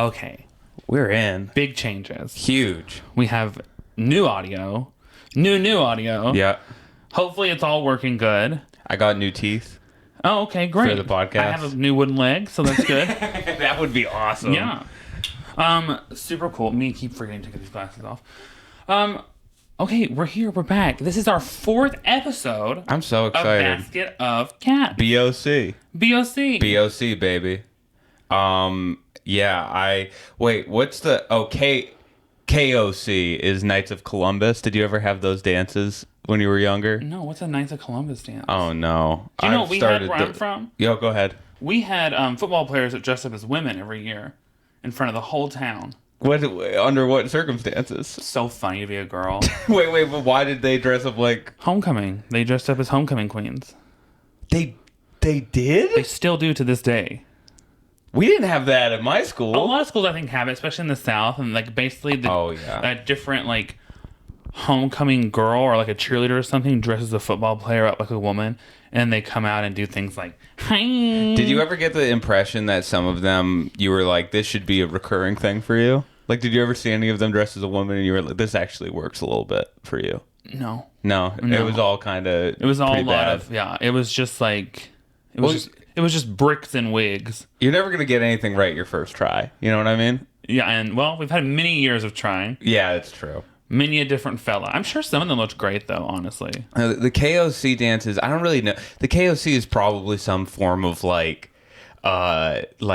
Okay. We're in. Big changes. Huge. We have new audio. New audio. Yeah. Hopefully it's all working good. I got new teeth. Oh, okay, great. For the podcast. I have a new wooden leg, so that's good. That would be awesome. Yeah. Super cool. Me keep forgetting to take these glasses off. Okay, we're here. We're back. This is our 4th episode. I'm so Of excited. Basket of Cats. BOC. BOC. BOC, baby. Yeah, wait, what's the... KOC is Knights of Columbus. Did you ever have those dances when you were younger? No, what's a Knights of Columbus dance? Oh, no. Do you know what we had where I'm from? Yo, go ahead. We had football players that dressed up as women every year in front of the whole town. Under what circumstances? So funny to be a girl. Wait, but why did they dress up like... Homecoming. They dressed up as homecoming queens. They did? They still do to this day. We didn't have that at my school. A lot of schools, I think, have it, especially in the South. And, like, basically, a different, like, homecoming girl or, like, a cheerleader or something dresses a football player up like a woman. And they come out and do things like, hi. Did you ever get the impression that some of them, you were like, this should be a recurring thing for you? Like, did you ever see any of them dressed as a woman and you were like, this actually works a little bit for you? No. It was all kind of... It was all a lot of... Yeah, it was just, like... It was just bricks and wigs. You're never going to get anything right your first try. You know what I mean? Yeah, and, well, we've had many years of trying. Yeah, it's true. Many a different fella. I'm sure some of them looked great, though, honestly. The KOC dances, I don't really know. The KOC is probably some form of, like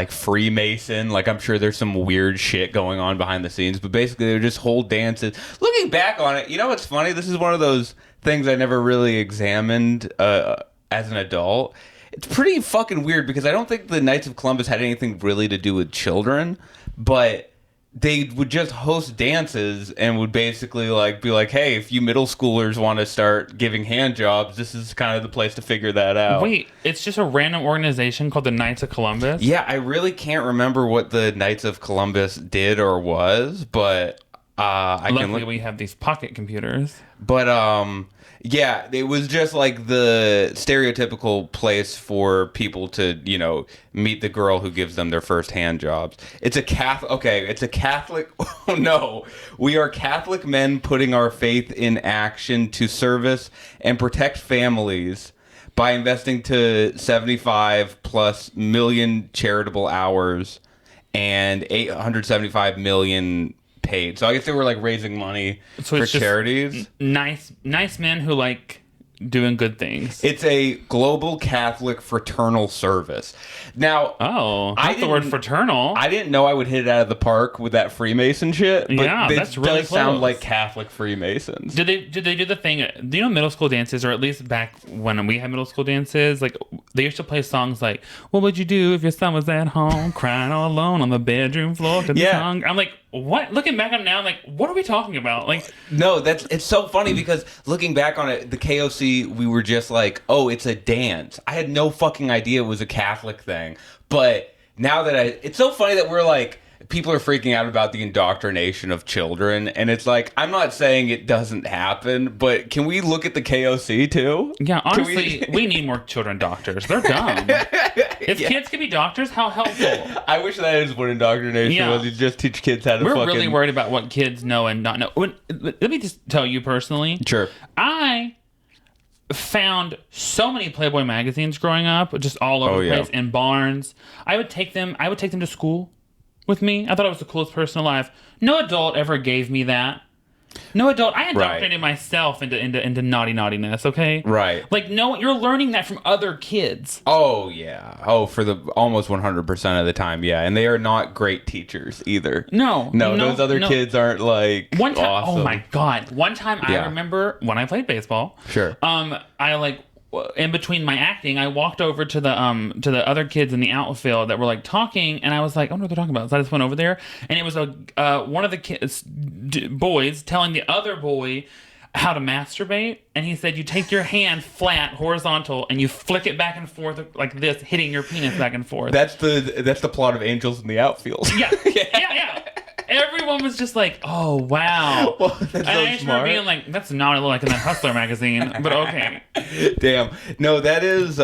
Freemason. Like, I'm sure there's some weird shit going on behind the scenes. But basically, they're just whole dances. Looking back on it, you know what's funny? This is one of those things I never really examined as an adult. It's pretty fucking weird because I don't think the Knights of Columbus had anything really to do with children, but they would just host dances and would basically like be like, hey, if you middle schoolers want to start giving hand jobs, this is kind of the place to figure that out. Wait, it's just a random organization called the Knights of Columbus? Yeah, I really can't remember what the Knights of Columbus did or was, but Luckily we have these pocket computers. But yeah, it was just like the stereotypical place for people to, you know, meet the girl who gives them their first hand jobs. It's a Catholic... Okay, it's a Catholic... Oh, no. We are Catholic men putting our faith in action to service and protect families by investing to 75 plus million charitable hours and 875 million... paid. So I guess they were like raising money for charities. Nice men who like doing good things. It's a global Catholic fraternal service. Now, not the word fraternal. I didn't know I would hit it out of the park with that Freemason shit. But yeah, that's really does sound like Catholic Freemasons. Did they do the thing? Do you know middle school dances, or at least back when we had middle school dances? Like they used to play songs like, "What would you do if your son was at home crying all alone on the bedroom floor?" I'm like, what? Looking back on it now, I'm like, what are we talking about? Like, no, it's so funny because looking back on it, the KOC, we were just like, oh, it's a dance. I had no fucking idea it was a Catholic thing. But now that it's so funny that we're like, people are freaking out about the indoctrination of children. And it's like, I'm not saying it doesn't happen, but can we look at the KOC too? Yeah, honestly, we need more children doctors. They're dumb. If kids could be doctors, how helpful. I wish that is what indoctrination was. You just teach kids how to We're really worried about what kids know and not know. Let me just tell you personally. Sure. I found so many Playboy magazines growing up, just all over the place, in barns. I would take them to school with me. I thought I was the coolest person alive. No adult ever gave me that. No adult. I indoctrinated myself into naughtiness, okay? Right. Like, no, you're learning that from other kids. Oh, yeah. Oh, for the almost 100% of the time, yeah. And they are not great teachers either. No, those other kids aren't, like, one time, awesome. Oh, my God. One time, I remember when I played baseball. Sure. I, like, in between my acting, I walked over to the other kids in the outfield that were like talking, and I was like, "I don't know what they're talking about." So I just went over there, and it was one of the kids, boys telling the other boy how to masturbate, and he said, "You take your hand flat, horizontal, and you flick it back and forth like this, hitting your penis back and forth." That's the plot of Angels in the Outfield. Yeah. Everyone was just like, "Oh wow!" Well, that's and I just remember being like, "That's not like in that Hustler magazine," but okay. Damn. No, that is.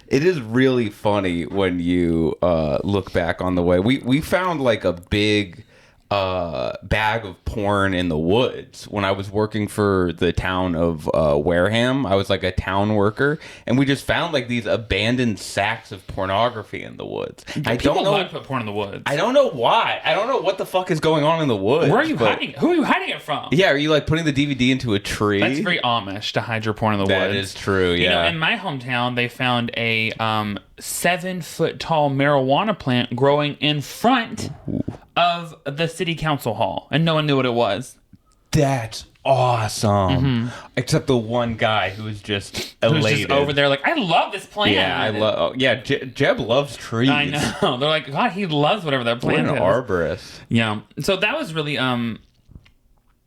It is really funny when you look back on the way we found like a big bag of porn in the woods when I was working for the town of Wareham. I was like a town worker, and we just found like these abandoned sacks of pornography in the woods. I don't know. Love to put porn in the woods. I don't know why. I don't know what the fuck is going on in the woods. Where are you hiding? Who are you hiding it from? Yeah, are you like putting the DVD into a tree? That's very Amish to hide your porn in the woods. That is true. Yeah. You know, in my hometown, they found a 7-foot tall marijuana plant growing in front of the city council hall, and no one knew what it was. That's awesome. Except the one guy who was just elated. Who's just over there like, I love this plant. Yeah, I love. Yeah, Jeb loves trees. I know. They're like, God, he loves whatever that plant What an is. arborist. Yeah. So that was really that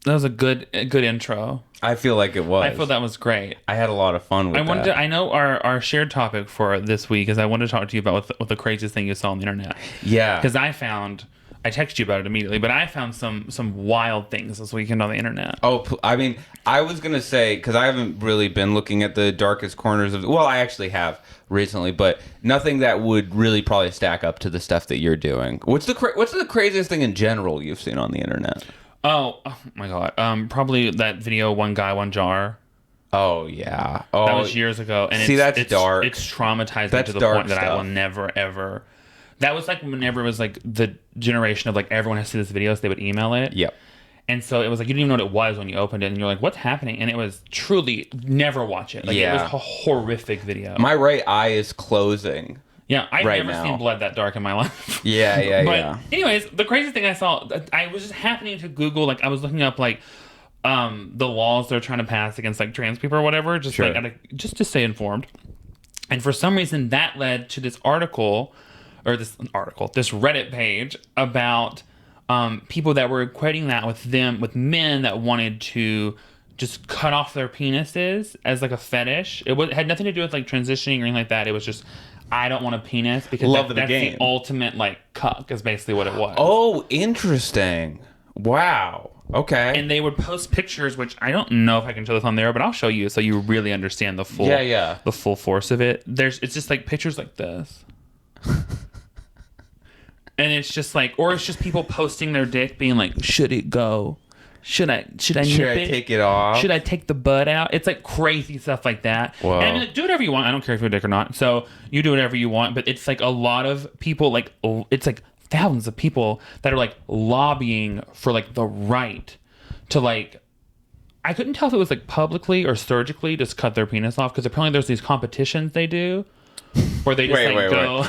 was a good intro. I feel like it was. I feel that was great. I had a lot of fun with that. I know our shared topic for this week is I wanted to talk to you about what the craziest thing you saw on the internet. Yeah. Because I texted you about it immediately, but I found some wild things this weekend on the internet. Oh, I mean, I was going to say, because I haven't really been looking at the darkest corners of... Well, I actually have recently, but nothing that would really probably stack up to the stuff that you're doing. What's the craziest thing in general you've seen on the internet? Oh my God. Probably that video, One Guy, One Jar. Oh, yeah. Oh, that was years ago. And see, that's dark. It's traumatizing to the point that I will never, ever... That was like whenever it was like the generation of like everyone has to see this video, so they would email it. Yep. And so it was like you didn't even know what it was when you opened it, and you're like, "What's happening?" And it was truly never watch it. Like it was a horrific video. My right eye is closing. Yeah, I've never seen blood that dark in my life. Yeah, but anyways, the craziest thing I saw, I was just happening to Google, like I was looking up like the laws they're trying to pass against like trans people or whatever, just just to stay informed. And for some reason, that led to this article. This Reddit page about people that were equating that with men that wanted to just cut off their penises as like a fetish. It had nothing to do with like transitioning or anything like that. It was just, I don't want a penis because that's the ultimate like cuck is basically what it was. Oh, interesting. Wow. Okay. And they would post pictures, which I don't know if I can show this on there, but I'll show you so you really understand the full the full force of it. It's just like pictures like this. And it's just like, or it's just people posting their dick being like, should it go? Should I take it off? Should I take the butt out? It's like crazy stuff like that. Whoa. And I mean, like, do whatever you want. I don't care if you're a dick or not. So you do whatever you want. But it's like a lot of people, like, it's like thousands of people that are like lobbying for like the right to like, I couldn't tell if it was like publicly or surgically just cut their penis off. Because apparently there's these competitions they do where they just go...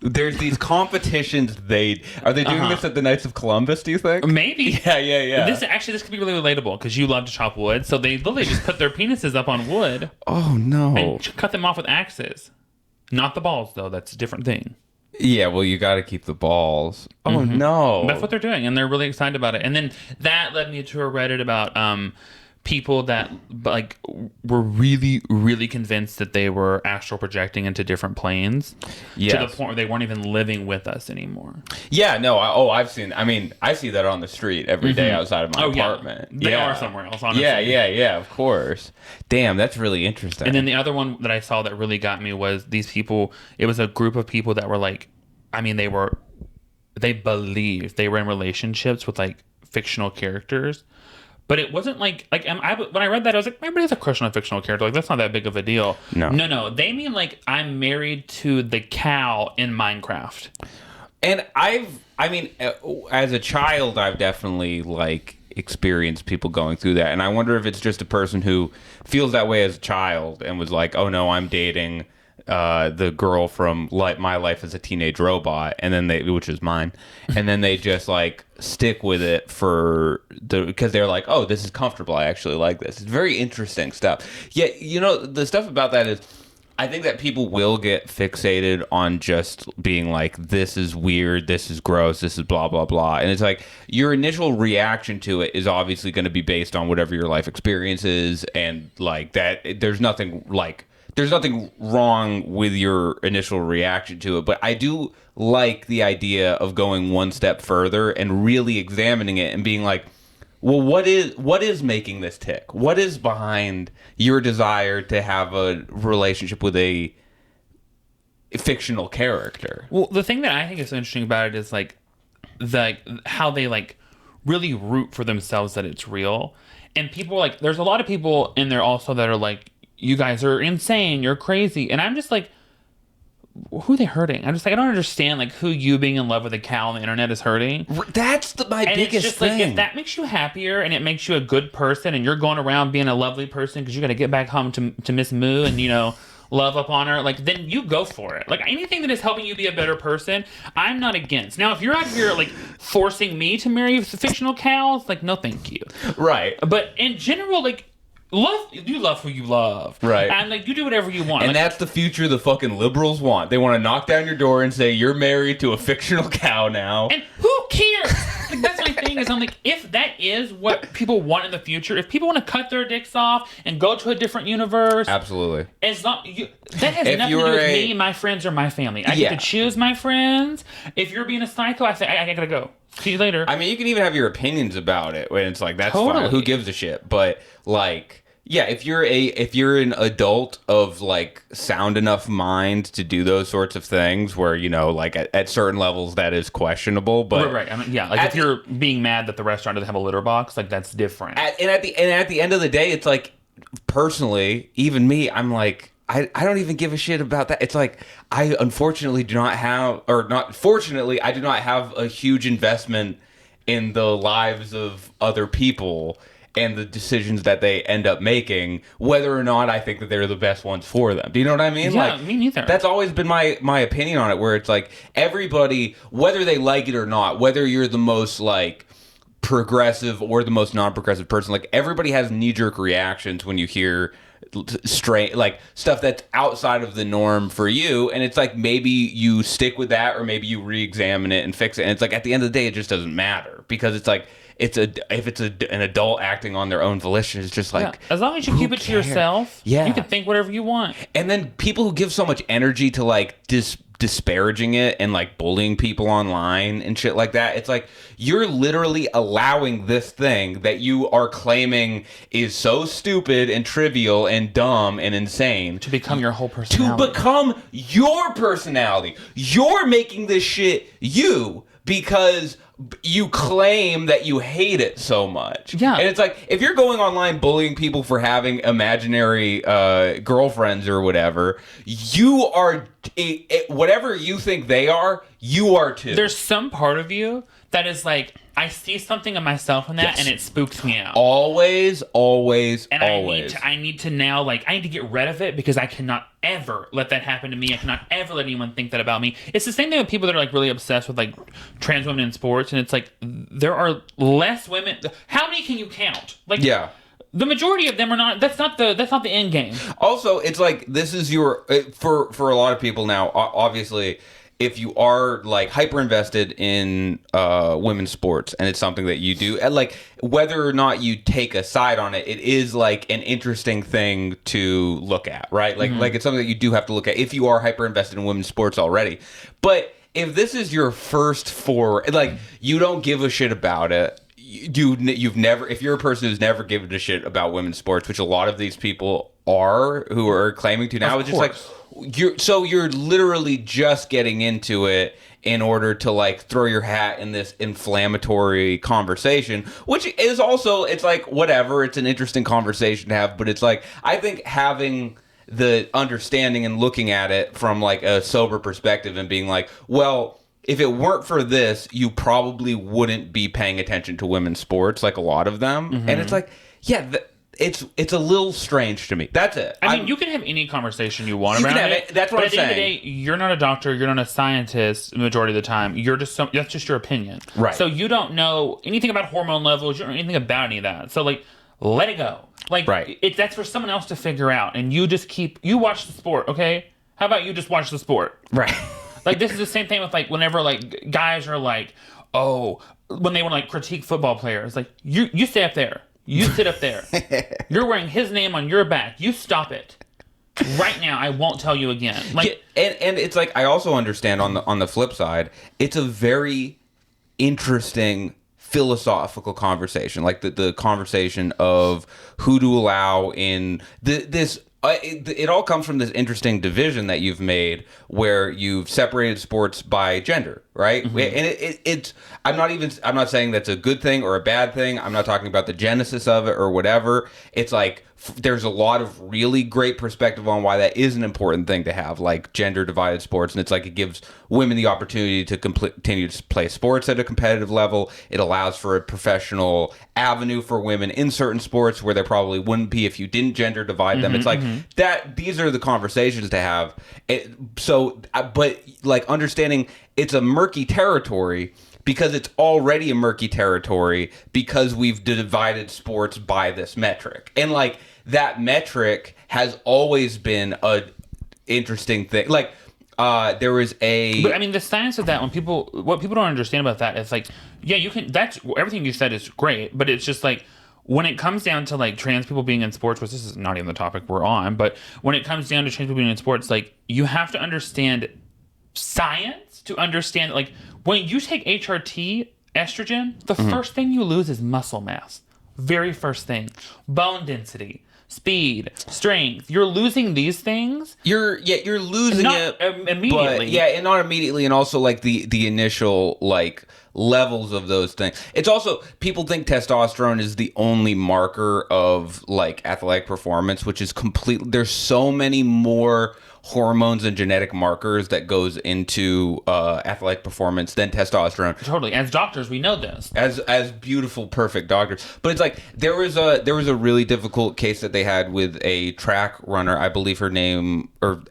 There's these competitions. Are they doing this at the Knights of Columbus, do you think? Maybe. Yeah. This could be really relatable because you love to chop wood. So they literally just put their penises up on wood. Oh, no. And cut them off with axes. Not the balls, though. That's a different thing. Yeah, well, you got to keep the balls. Oh, no. That's what they're doing, and they're really excited about it. And then that led me to a Reddit about people that like were really, really convinced that they were astral projecting into different planes to the point where they weren't even living with us anymore. Yeah, no. I see that on the street every day outside of my apartment. They are somewhere else, honestly. Yeah, of course. Damn, that's really interesting. And then the other one that I saw that really got me was these people, it was a group of people that were like, I mean, they believed they were in relationships with like fictional characters. But it wasn't like when I read that, I was like, everybody's a crush on a fictional character. Like, that's not that big of a deal. No. They mean like I'm married to the cow in Minecraft. And as a child, I've definitely like experienced people going through that. And I wonder if it's just a person who feels that way as a child and was like, oh no, I'm dating the girl from My Life as a Teenage Robot, and then which is mine, and then they just like stick with it because they're like, oh, this is comfortable. I actually like this. It's very interesting stuff. Yeah, the stuff about that is, I think that people will get fixated on just being like, this is weird, this is gross, this is blah blah blah, and it's like your initial reaction to it is obviously going to be based on whatever your life experience is, and like that, there's nothing wrong with your initial reaction to it, but I do like the idea of going one step further and really examining it and being like, well, what is making this tick? What is behind your desire to have a relationship with a fictional character. Well, the thing that I think is so interesting about it is like how they like really root for themselves that it's real. And people like, there's a lot of people in there also that are like, you guys are insane, you're crazy. And I'm just like, who are they hurting? I'm just like, I don't understand like who you being in love with a cow on the internet is hurting. That's my and biggest it's just thing. Like, if that makes you happier and it makes you a good person and you're going around being a lovely person because you got to get back home to Miss Moo and, you know, love upon her, like, then you go for it. Like, anything that is helping you be a better person, I'm not against. Now, if you're out here, like, forcing me to marry fictional cows, like, no thank you. Right. But in general, like, you love who you love. Right. And, like, you do whatever you want. And like, that's the future the fucking liberals want. They want to knock down your door and say, you're married to a fictional cow now. And who cares? Like, that's my thing is, I'm like, if that is what people want in the future, if people want to cut their dicks off and go to a different universe. Absolutely. It's not, that has nothing to do with me, my friends, or my family. I get to choose my friends. If you're being a psycho, I say, I gotta go. See you later. I mean, you can even have your opinions about it when it's like, that's Totally. fine. Who gives a shit? But, like... Yeah, if you're an adult of like sound enough mind to do those sorts of things, where you know, like at certain levels that is questionable, but right. I mean, yeah, like if you're being mad that the restaurant doesn't have a litter box, like that's different. At the end of the day, it's like personally, even me, I'm like I don't even give a shit about that. It's like I unfortunately do not have, or not fortunately, I do not have a huge investment in the lives of other people and the decisions that they end up making, whether or not I think that they're the best ones for them. Do you know what I mean? Yeah, like, me neither. That's always been my opinion on it, where it's like everybody, whether they like it or not, whether you're the most like progressive or the most non-progressive person, like everybody has knee-jerk reactions when you hear straight like stuff that's outside of the norm for you, and it's like maybe you stick with that or maybe you re-examine it and fix it, and it's like at the end of the day it just doesn't matter, because it's like if it's an adult acting on their own volition, it's just like, as long as you keep it to yourself, yeah, you can think whatever you want. And then people who give so much energy to like disparaging it and like bullying people online and shit like that, it's like you're literally allowing this thing that you are claiming is so stupid and trivial and dumb and insane to become your whole personality. To become your personality. You're making this shit you, because you claim that you hate it so much. Yeah. And it's like, if you're going online bullying people for having imaginary girlfriends or whatever, you are, whatever you think they are, you are too. There's some part of you that is like, I see something of myself in that, and it spooks me out. Always. And I need to now, like, I need to get rid of it, because I cannot ever let that happen to me. I cannot ever let anyone think that about me. It's the same thing with people that are, like, really obsessed with, like, trans women in sports, and it's like, there are less women. How many can you count? Like, yeah. The majority of them are not. That's not the end game. Also, it's like, this is your, for a lot of people now, obviously, if you are like hyper invested in women's sports and it's something that you do, and like whether or not you take a side on it, it is like an interesting thing to look at, right? Like like it's something that you do have to look at if you are hyper invested in women's sports already. But if this is your first like you don't give a shit about it, you've never, if you're a person who's never given a shit about women's sports, which a lot of these people are who are claiming to now, it's just like, you're literally just getting into it in order to like throw your hat in this inflammatory conversation, which is also, it's like, whatever, it's an interesting conversation to have, but it's like, I think having the understanding and looking at it from like a sober perspective and being like, well, if it weren't for this, you probably wouldn't be paying attention to women's sports, like a lot of them. And it's like, yeah, it's a little strange to me. That's it. I mean, you can have any conversation you want around it. That's what I'm saying. But at the end of the day, you're not a doctor. You're not a scientist. The majority of the time, you're just that's just your opinion. Right. So you don't know anything about hormone levels. You don't know anything about any of that. So like, let it go. Like, that's for someone else to figure out. And you just you watch the sport. Okay. How about you just watch the sport? Right. Like, this is the same thing with like whenever like guys are like, oh, when they want to like critique football players, like you stay up there. You sit up there. You're wearing his name on your back. You stop it. Right now, I won't tell you again. Like, and it's like, I also understand on the flip side, it's a very interesting philosophical conversation, like the conversation of who to allow in this it all comes from this interesting division that you've made where you've separated sports by gender, right? And it's I'm not saying that's a good thing or a bad thing. I'm not talking about the genesis of it or whatever. It's like there's a lot of really great perspective on why that is an important thing to have, like gender divided sports. And it's like it gives women the opportunity to continue to play sports at a competitive level. It allows for a professional avenue for women in certain sports where there probably wouldn't be if you didn't gender divide them. It's like that. These are the conversations to have. But like understanding it's a murky territory because it's already a murky territory because we've divided sports by this metric. And like that metric has always been a interesting thing. Like there was a But I mean the science of that what people don't understand about that is like, yeah, you can, that's everything you said is great, but it's just like when it comes down to like trans people being in sports, which this is not even the topic we're on, but when it comes down to trans people being in sports, like you have to understand science to understand, like when you take HRT estrogen, the first thing you lose is muscle mass. Very first thing. Bone density, speed, strength. You're losing these things. You're losing not it immediately. but, and not immediately, and also like the initial like levels of those things. It's also people think testosterone is the only marker of like athletic performance, which is completely. There's so many more hormones and genetic markers that goes into athletic performance than testosterone. Totally. As doctors, we know this. As beautiful, perfect doctors. But it's like there was a really difficult case that they had with a track runner. I believe her name or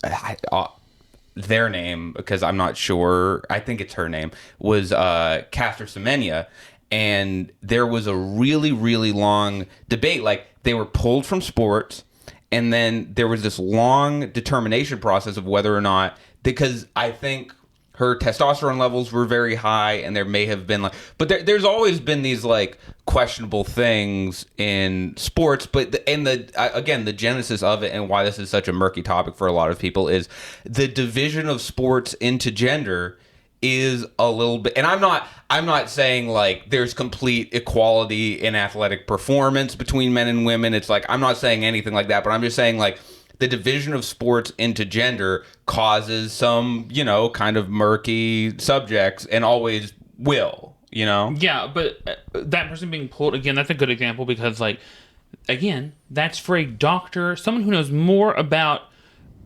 their name, because I'm not sure. I think it's her name, was Caster Semenya. And there was a really, really long debate. Like they were pulled from sports. And then there was this long determination process of whether or not, because I think her testosterone levels were very high, and there may have been like, but there's always been these like questionable things in sports. But again, the genesis of it and why this is such a murky topic for a lot of people is the division of sports into gender is a little bit, and I'm not saying like there's complete equality in athletic performance between men and women. It's like I'm not saying anything like that, but I'm just saying like the division of sports into gender causes some, kind of murky subjects and always will, Yeah, but that person being pulled, again, that's a good example because like, again, that's for a doctor, someone who knows more about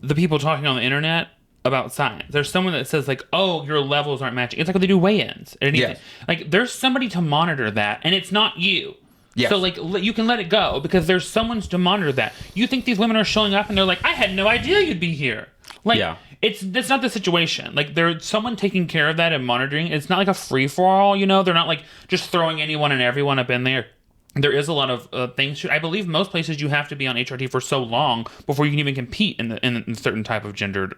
the people talking on the internet about science. There's someone that says like, oh, your levels aren't matching. It's like when they do weigh-ins or anything. Yes. Like there's somebody to monitor that, and it's not you. Yes. So like you can let it go because there's someone to monitor that. You think these women are showing up and they're like, I had no idea you'd be here. Like that's not the situation. Like there's someone taking care of that and monitoring. It's not like a free for all. They're not like just throwing anyone and everyone up in there. There is a lot of things. I believe most places you have to be on HRT for so long before you can even compete in a certain type of gendered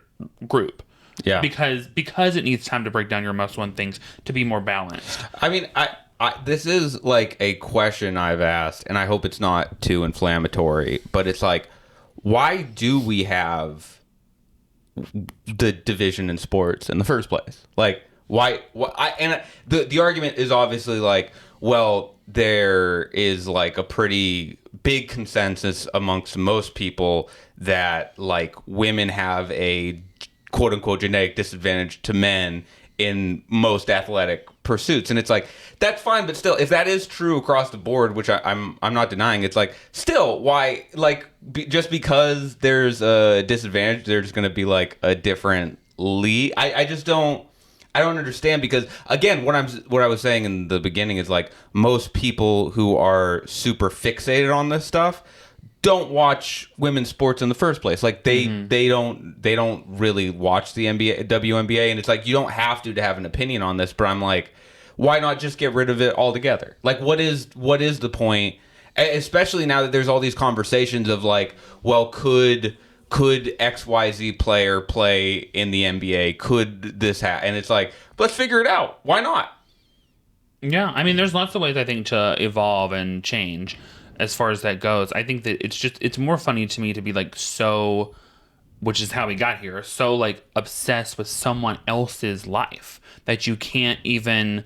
group. Yeah. Because it needs time to break down your muscle and things to be more balanced. I mean, this is like a question I've asked, and I hope it's not too inflammatory, but it's like, why do we have the division in sports in the first place? Like, why? The argument is obviously like, well, there is like a pretty big consensus amongst most people that like women have a quote unquote genetic disadvantage to men in most athletic pursuits. And it's like, that's fine, but still, if that is true across the board, which I'm not denying, it's like, still, why, like, just because there's a disadvantage, there's going to be like a different league? I just don't understand, because again, what I was saying in the beginning is like most people who are super fixated on this stuff don't watch women's sports in the first place. Like they don't really watch the WNBA, and it's like you don't have to have an opinion on this, but I'm like, why not just get rid of it altogether? Like what is the point? Especially now that there's all these conversations of like, well, could XYZ player play in the NBA? Could this happen? And it's like, let's figure it out. Why not? Yeah, I mean, there's lots of ways I think to evolve and change as far as that goes. I think that it's more funny to me to be like so, which is how we got here, so like obsessed with someone else's life that you can't even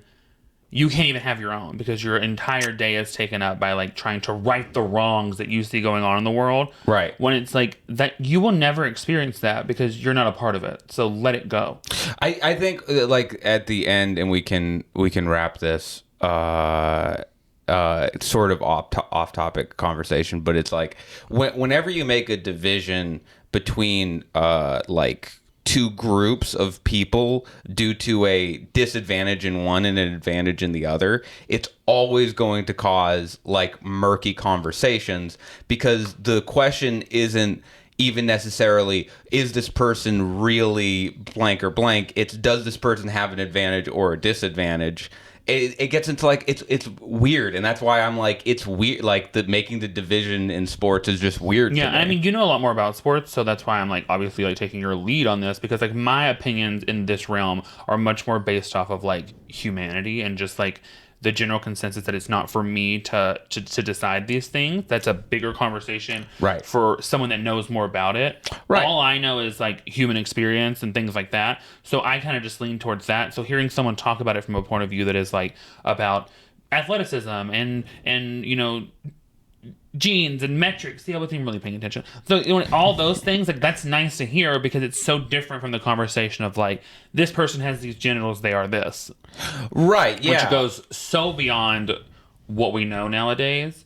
you can't even have your own because your entire day is taken up by like trying to right the wrongs that you see going on in the world. Right. When it's like that, you will never experience that because you're not a part of it. So let it go. I think like at the end, and we can wrap this sort of off topic conversation, but it's like whenever you make a division between like two groups of people due to a disadvantage in one and an advantage in the other, it's always going to cause like murky conversations, because the question isn't even necessarily is this person really blank or blank, it's does this person have an advantage or a disadvantage. It gets into like it's weird, and that's why I'm like it's weird. Like making the division in sports is just weird. Yeah, to me. I mean, you know a lot more about sports, so that's why I'm like obviously like taking your lead on this, because like my opinions in this realm are much more based off of like humanity and just like the general consensus that it's not for me to decide these things. That's a bigger conversation, right, for someone that knows more about it. Right. All I know is like human experience and things like that. So I kind of just lean towards that. So hearing someone talk about it from a point of view that is like about athleticism and you know, genes and metrics. See, I wasn't even really paying attention. So you know, all those things, like that's nice to hear because it's so different from the conversation of like this person has these genitals, they are this. Right. Yeah. Which goes so beyond what we know nowadays.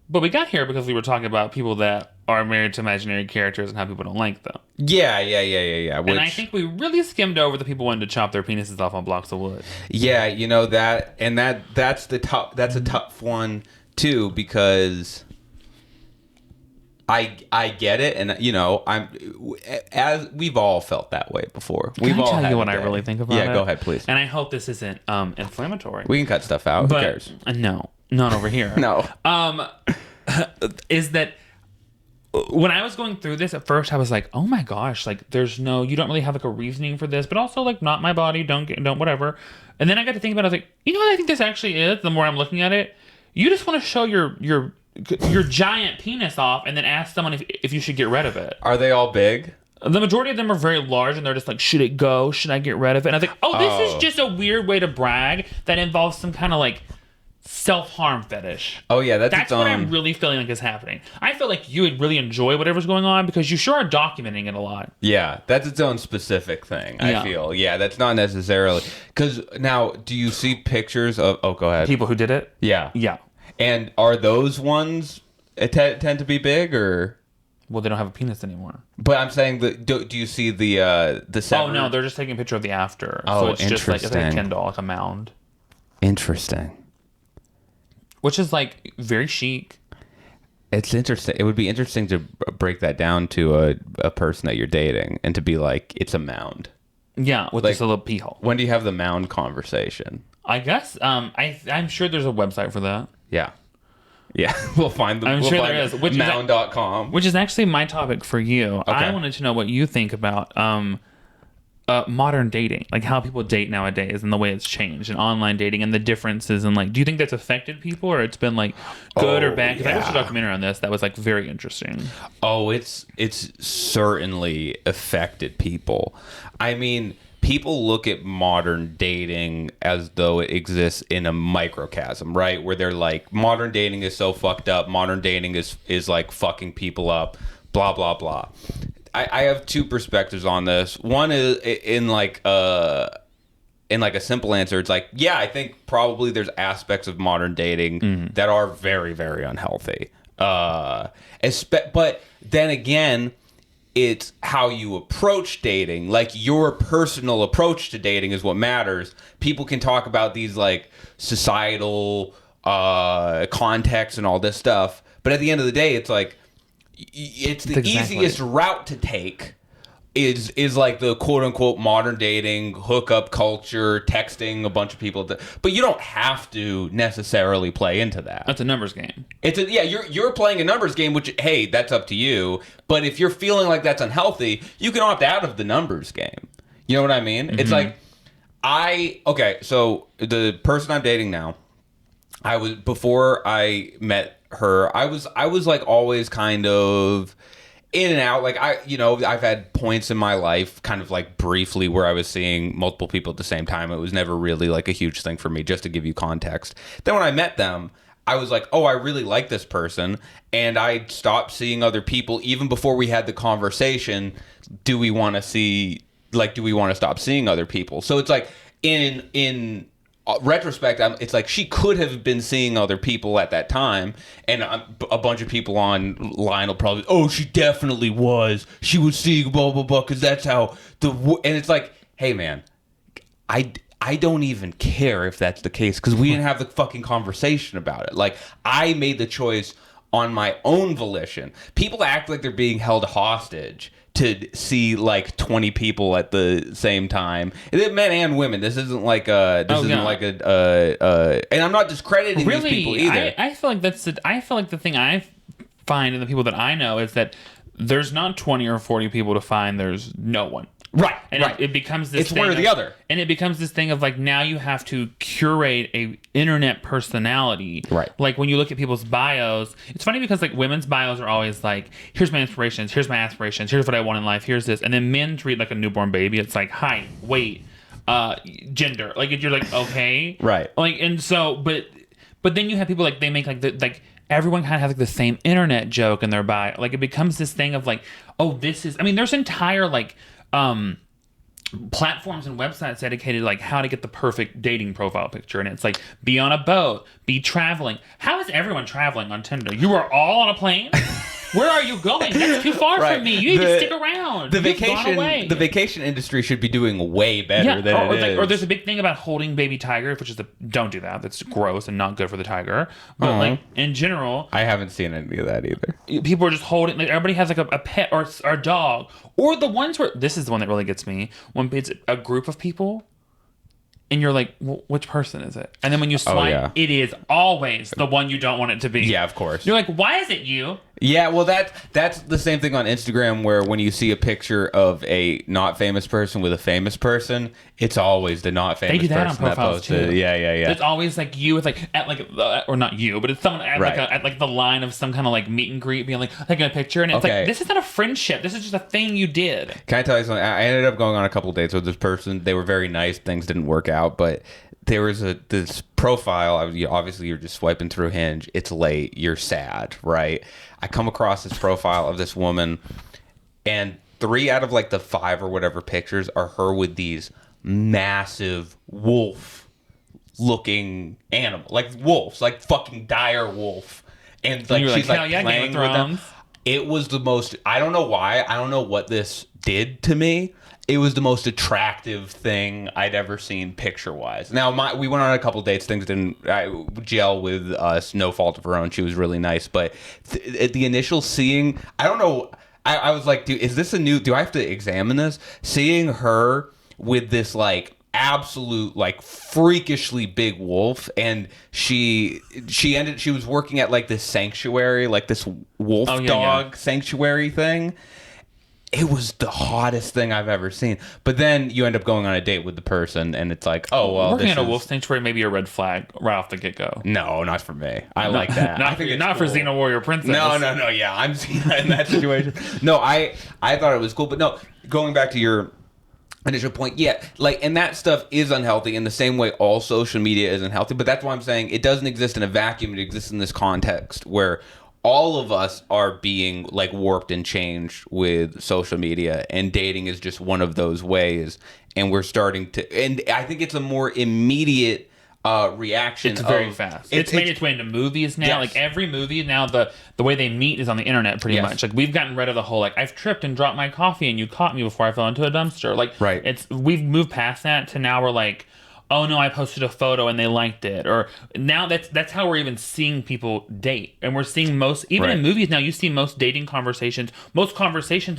But we got here because we were talking about people that are married to imaginary characters and how people don't like them. Yeah. And I think we really skimmed over the people wanting to chop their penises off on blocks of wood. Yeah, you know that, and that's a tough one too, because I get it, and you know as we've all felt that way before. We've all tell had you what a I day. really think about it? Yeah, go ahead, please. And I hope this isn't inflammatory. We can cut stuff out. Who cares? No, not over here. No. Is that when I was going through this at first, I was like, oh my gosh, like you don't really have like a reasoning for this, but also like not my body, don't whatever. And then I got to think about it, I was like, you know what I think this actually is? The more I'm looking at it, you just want to show your giant penis off and then ask someone if you should get rid of it. Are they all big? The majority of them are very large, and they're just like, should it go? Should I get rid of it? And I think, this is just a weird way to brag that involves some kind of like self-harm fetish. Oh yeah, that's what I'm really feeling like is happening. I feel like you would really enjoy whatever's going on because you sure are documenting it a lot. Yeah, that's its own specific thing. I feel. Yeah, that's not necessarily because now, do you see pictures of? Oh, go ahead. People who did it. Yeah. And are those ones tend to be big or? Well, they don't have a penis anymore. But I'm saying that do you see the severed? Oh no, they're just taking a picture of the after. Oh, so it's just like a Ken doll, like a mound. Interesting. Which is like very chic. It's interesting. It would be interesting to break that down to a person that you're dating and to be like, it's a mound. Yeah, with like, just a little pee hole. When do you have the mound conversation? I guess. I'm sure there's a website for that. Yeah. We'll find them. I'm sure there is. Mound.com. Which is actually my topic for you. Okay. I wanted to know what you think about modern dating, like how people date nowadays and the way it's changed, and online dating and the differences, and like, do you think that's affected people or it's been like good or bad? Because I watched a documentary on this that was like very interesting. Oh, it's certainly affected people. I mean, people look at modern dating as though it exists in a microcosm, right? Where they're like, modern dating is so fucked up. Modern dating is like fucking people up, blah, blah, blah. I have two perspectives on this. One is in like a simple answer. It's like, yeah, I think probably there's aspects of modern dating that are very, very unhealthy. But then again, it's how you approach dating. Like, your personal approach to dating is what matters. People can talk about these like societal contexts and all this stuff, but at the end of the day, it's like, it's the easiest route to take is like the quote unquote modern dating, hookup culture, texting a bunch of people. But you don't have to necessarily play into that. That's a numbers game. You're playing a numbers game, which, hey, that's up to you. But if you're feeling like that's unhealthy, you can opt out of the numbers game. You know what I mean? Mm-hmm. It's like, so the person I'm dating now, before I met her, I was like always kind of in and out. Like I've had points in my life, kind of like briefly, where I was seeing multiple people at the same time. It was never really like a huge thing for me, just to give you context. Then when I met them, I was like, oh, I really like this person, and I stopped seeing other people even before we had the conversation. Do we want to stop seeing other people? So it's like in retrospect, it's like she could have been seeing other people at that time, and a bunch of people online will probably, oh, she definitely was. She was seeing blah blah blah because that's how and it's like, hey man, I don't even care if that's the case because we didn't have the fucking conversation about it. Like, I made the choice on my own volition. People act like they're being held hostage to see like 20 people at the same time. Men and women. This isn't like and I'm not discrediting these people either. I feel like the thing I find in the people that I know is that there's not 20 or 40 people to find. There's no one. Right, and right. It becomes this. It's thing one or the other, and it becomes this thing of like now you have to curate a internet personality. Right. Like when you look at people's bios, it's funny because like women's bios are always like, here's my inspirations, here's my aspirations, here's what I want in life, here's this, and then men's read like a newborn baby. It's like height, weight, gender. Like you're like okay, right. Like and so, but then you have people like they make like everyone kind of has like the same internet joke in their bio. Like it becomes this thing of like, oh, this is. I mean, there's entire like. Platforms and websites dedicated to like how to get the perfect dating profile picture, and it's like be on a boat, be traveling. How is everyone traveling on Tinder? You are all on a plane. Where are you going? That's too far from me. You need to stick around. The vacation industry should be doing way better than it is. Or there's a big thing about holding baby tigers, which is don't do that. That's gross and not good for the tiger. But like in general, I haven't seen any of that either. People are just holding. Like everybody has like a pet or a dog, or the ones where this is the one that really gets me when it's a group of people. And you're like, well, which person is it? And then when you swipe, it is always the one you don't want it to be. Yeah, of course. You're like, why is it you? Yeah, well, that's the same thing on Instagram where when you see a picture of a not famous person with a famous person, it's always the not famous person. They do that on profiles too. Yeah. It's always like you with like at like or not you, but it's someone at like the line of some kind of like meet and greet, being like taking a picture, and it's like this is not a friendship. This is just a thing you did. Can I tell you something? I ended up going on a couple of dates with this person. They were very nice. Things didn't work out, but there was this profile. Obviously, you're just swiping through Hinge. It's late. You're sad, right? I come across this profile of this woman, and 3 out of like the 5 or whatever pictures are her with these massive wolf-looking animal, like wolves, like fucking dire wolf, and like she's like playing with them. It was the most. I don't know why. I don't know what this did to me. It was the most attractive thing I'd ever seen picture-wise. Now, we went on a couple dates. Things didn't gel with us. No fault of her own. She was really nice. But at the initial seeing, I don't know. I was like, dude, is this a new... Do I have to examine this? Seeing her with this, like, absolute, like, freakishly big wolf. And she was working at, like, this sanctuary, like this wolf dog sanctuary thing. It was the hottest thing I've ever seen. But then you end up going on a date with the person, and it's like, oh, well, working at a wolf sanctuary may be a red flag right off the get-go. No, not for me. I like that. Not for Xena Warrior Princess. No. Yeah, I'm Xena in that situation. No, I thought it was cool. But no, going back to your initial point, yeah, like, and that stuff is unhealthy in the same way all social media is unhealthy. But that's why I'm saying it doesn't exist in a vacuum. It exists in this context where all of us are being like warped and changed with social media, and dating is just one of those ways. And we're starting to, and I think it's a more immediate reaction. It's very fast. It's made its way into movies now. Yes. Like every movie now, the way they meet is on the internet pretty much. Like we've gotten rid of the whole like I've tripped and dropped my coffee and you caught me before I fell into a dumpster. Like we've moved past that to now we're like, oh no, I posted a photo and they liked it. Or now that's how we're even seeing people date. And we're seeing in movies now, you see most conversations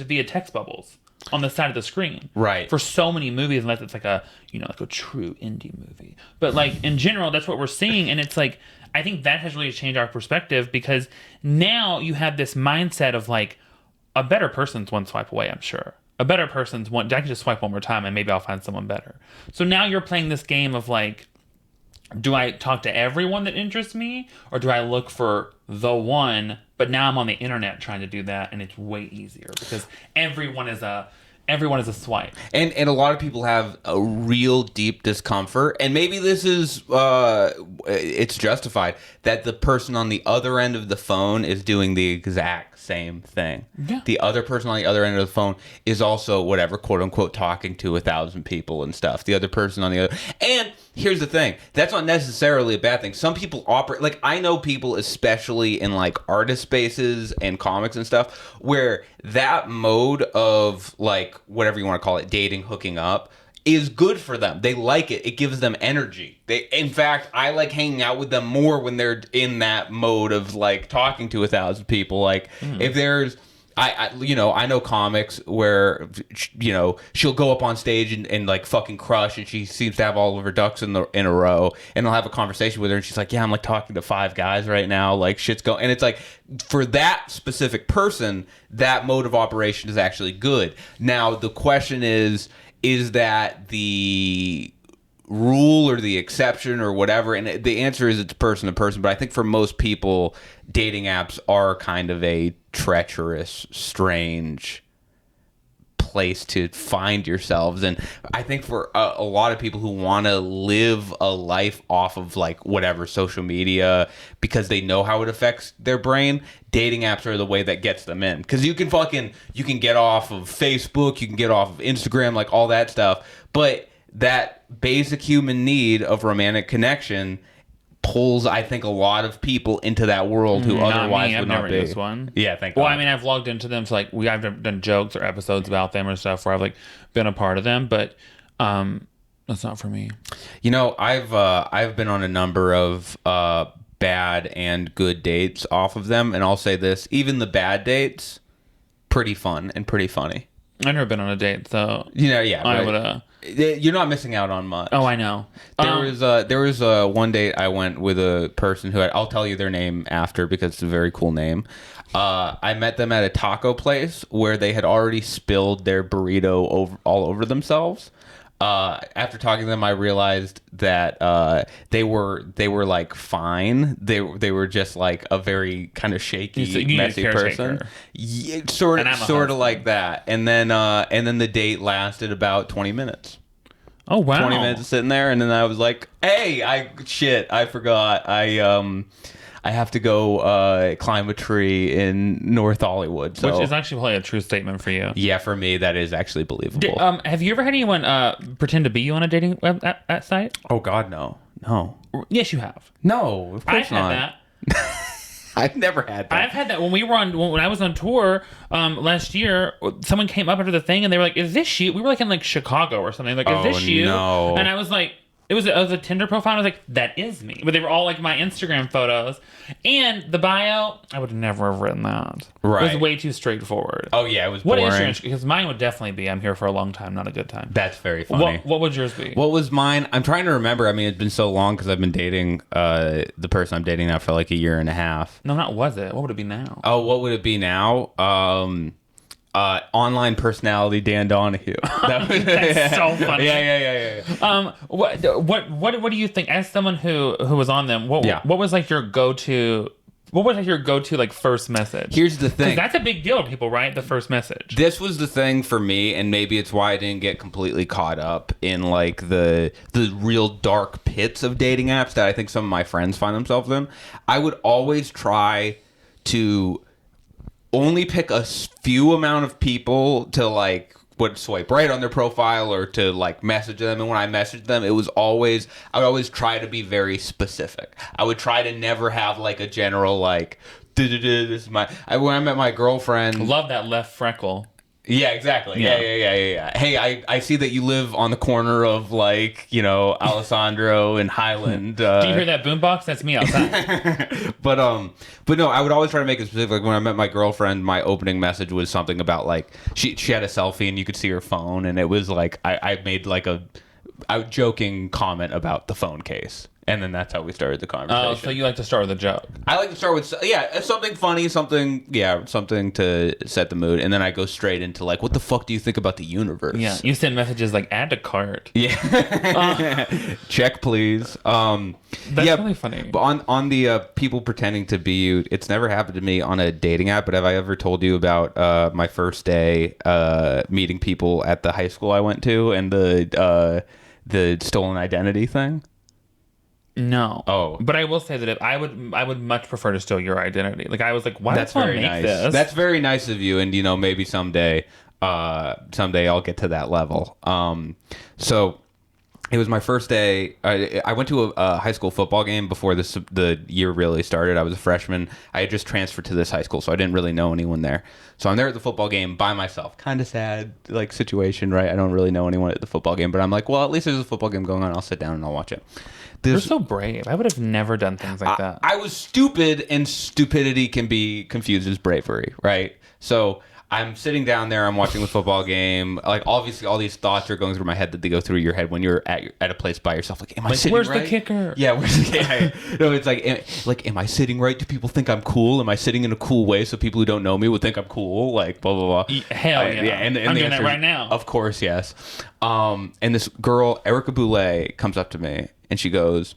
via text bubbles on the side of the screen. Right. For so many movies, unless it's like a true indie movie. But like in general, that's what we're seeing. And it's like, I think that has really changed our perspective because now you have this mindset of like a better person's one swipe away, I'm sure. A better person's one. I can just swipe one more time and maybe I'll find someone better. So now you're playing this game of like, do I talk to everyone that interests me, or do I look for the one? But now I'm on the internet trying to do that, and it's way easier because everyone is a swipe. And a lot of people have a real deep discomfort, and maybe this is it's justified that the person on the other end of the phone is doing the exact same thing. Yeah. The other person on the other end of the phone is also whatever, quote unquote, talking to 1,000 people and stuff. The other person on the other, and here's the thing, that's not necessarily a bad thing. Some people operate, like I know people, especially in like artist spaces and comics and stuff, where that mode of like whatever you want to call it, dating, hooking up, is good for them. They like it. It gives them energy. In fact, I like hanging out with them more when they're in that mode of like talking to 1,000 people. Like if there's, I know comics where, she'll go up on stage and like fucking crush, and she seems to have all of her ducks in a row, and I'll have a conversation with her, and she's like, yeah, I'm like talking to 5 guys right now, like shit's going, and it's like, for that specific person, that mode of operation is actually good. Now, the question is that the rule or the exception or whatever? And the answer is it's person to person, but I think for most people, dating apps are kind of a treacherous, strange place to find yourselves. And I think for a lot of people who want to live a life off of like whatever social media because they know how it affects their brain, dating apps are the way that gets them in. Because you can get off of Facebook, you can get off of Instagram, like all that stuff, but that basic human need of romantic connection pulls, I think, a lot of people into that world who otherwise would not be. Used one. Yeah, thank God. Well, I mean, I've logged into them, so like I've done jokes or episodes about them or stuff where I've like been a part of them, but that's not for me. I've been on a number of bad and good dates off of them, and I'll say this: even the bad dates, pretty fun and pretty funny. I've never been on a date, so I would. You're not missing out on much. Oh, I know. There was one date I went with a person who I'll tell you their name after because it's a very cool name. I met them at a taco place where they had already spilled their burrito all over themselves. After talking to them, I realized that they were like fine. They were just like a very kind of shaky, messy person. Yeah, sort of like that. And then the date lasted about 20 minutes. Oh wow! 20 minutes of sitting there, and then I was like, "Hey, I forgot. I have to go climb a tree in North Hollywood." So. Which is actually probably a true statement for you. Yeah, for me, that is actually believable. Have you ever had anyone pretend to be you on a dating web at site? Oh God, no. Yes, you have. No, of course not. I've had that. I've never had that. I've had that when I was on tour last year. Someone came up after the thing and they were like, "Is this you?" We were like in like Chicago or something. Like, "Is this you?" No. And I was like, it was a Tinder profile. I was like, that is me. But they were all like my Instagram photos. And the bio, I would never have written that. Right. It was way too straightforward. Oh, yeah, it was boring. What is yours? Because mine would definitely be, I'm here for a long time, not a good time. That's very funny. What would yours be? What was mine? I'm trying to remember. I mean, it's been so long because I've been dating the person I'm dating now for like a year and a half. No, not was it. What would it be now? Oh, what would it be now? Online personality Dan Donahue. That's so funny. Yeah. What do you think, as someone who was on them, what was like your go-to, like first message? Here's the thing. 'Cause that's a big deal to people, right? The first message. This was the thing for me, and maybe it's why I didn't get completely caught up in like the real dark pits of dating apps that I think some of my friends find themselves in. I would always try to only pick a few amount of people to like would swipe right on their profile or to like message them. And when I messaged them, I would always try to be very specific. I would try to never have like a general like, this is when I met my girlfriend. Love that left freckle. Yeah, exactly. Yeah. Hey, I see that you live on the corner of like, Alessandro and Highland. Do you hear that boombox? That's me outside. But no, I would always try to make it specific. Like when I met my girlfriend, my opening message was something about like she had a selfie and you could see her phone, and it was like I made like a joking comment about the phone case. And then that's how we started the conversation. Oh, so you like to start with a joke? I like to start with, something funny, something to set the mood. And then I go straight into like, what the fuck do you think about the universe? Yeah, you send messages like, add to cart. Yeah. Check, please. That's really funny. But on the people pretending to be you, it's never happened to me on a dating app. But have I ever told you about my first day meeting people at the high school I went to and the stolen identity thing? No. Oh. But I will say that I would much prefer to steal your identity. Like I was like, why That's does very make nice. this? That's very nice of you, and maybe someday I'll get to that level. So it was my first day. I went to a high school football game before the year really started. I was a freshman. I had just transferred to this high school, so I didn't really know anyone there. So I'm there at the football game by myself. Kind of sad, like, situation, right? I don't really know anyone at the football game, but I'm like, well, at least there's a football game going on. I'll sit down and I'll watch it. You're so brave. I would have never done things like that. I was stupid, and stupidity can be confused as bravery, right? So I'm sitting down there, I'm watching the football game. Like, obviously, all these thoughts are going through my head that they go through your head when you're at a place by yourself. Like, am I sitting where's right? the kicker? Yeah, where's the kicker? No, it's like, am I sitting right? Do people think I'm cool? Am I sitting in a cool way so people who don't know me would think I'm cool? Like, blah, blah, blah. Hell yeah. And I'm the doing that answer right is, now. Of course, yes. And this girl, Erica Boulay, comes up to me, and she goes,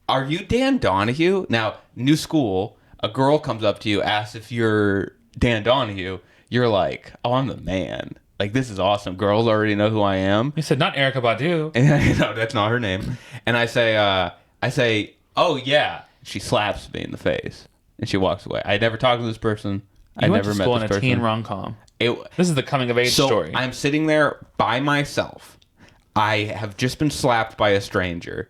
are you Dan Donahue? Now, new school, a girl comes up to you, asks if you're Dan Donahue. You're like, oh, I'm the man. Like, this is awesome. Girls already know who I am. You said not Erica Badu. No, that's not her name. And I say, oh, yeah. She slaps me in the face. And she walks away. I never talked to this person. I went never to met school this in a person. teen rom-com. This is the coming of age story. I'm sitting there by myself. I have just been slapped by a stranger.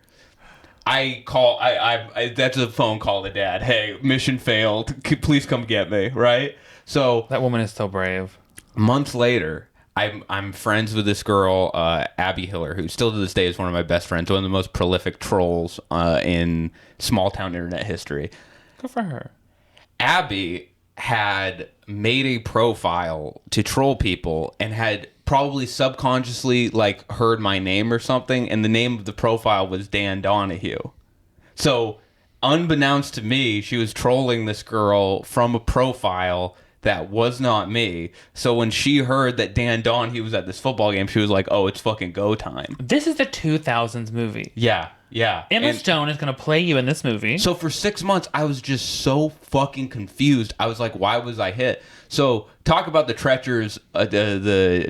That's a phone call to Dad. Hey, mission failed. Please come get me, right? So that woman is so brave. Months later, I'm friends with this girl, Abby Hiller, who still to this day is one of my best friends, one of the most prolific trolls in small town internet history. Good for her. Abby had made a profile to troll people and had probably subconsciously like heard my name or something, and the name of the profile was Dan Donahue. So unbeknownst to me, she was trolling this girl from a profile that was not me. So when she heard that Dan Donahue was at this football game, she was like, oh, it's fucking go time. This is the 2000s movie. Yeah. Emma Stone is going to play you in this movie. So for 6 months, I was just so fucking confused. I was like, why was I hit? So talk about the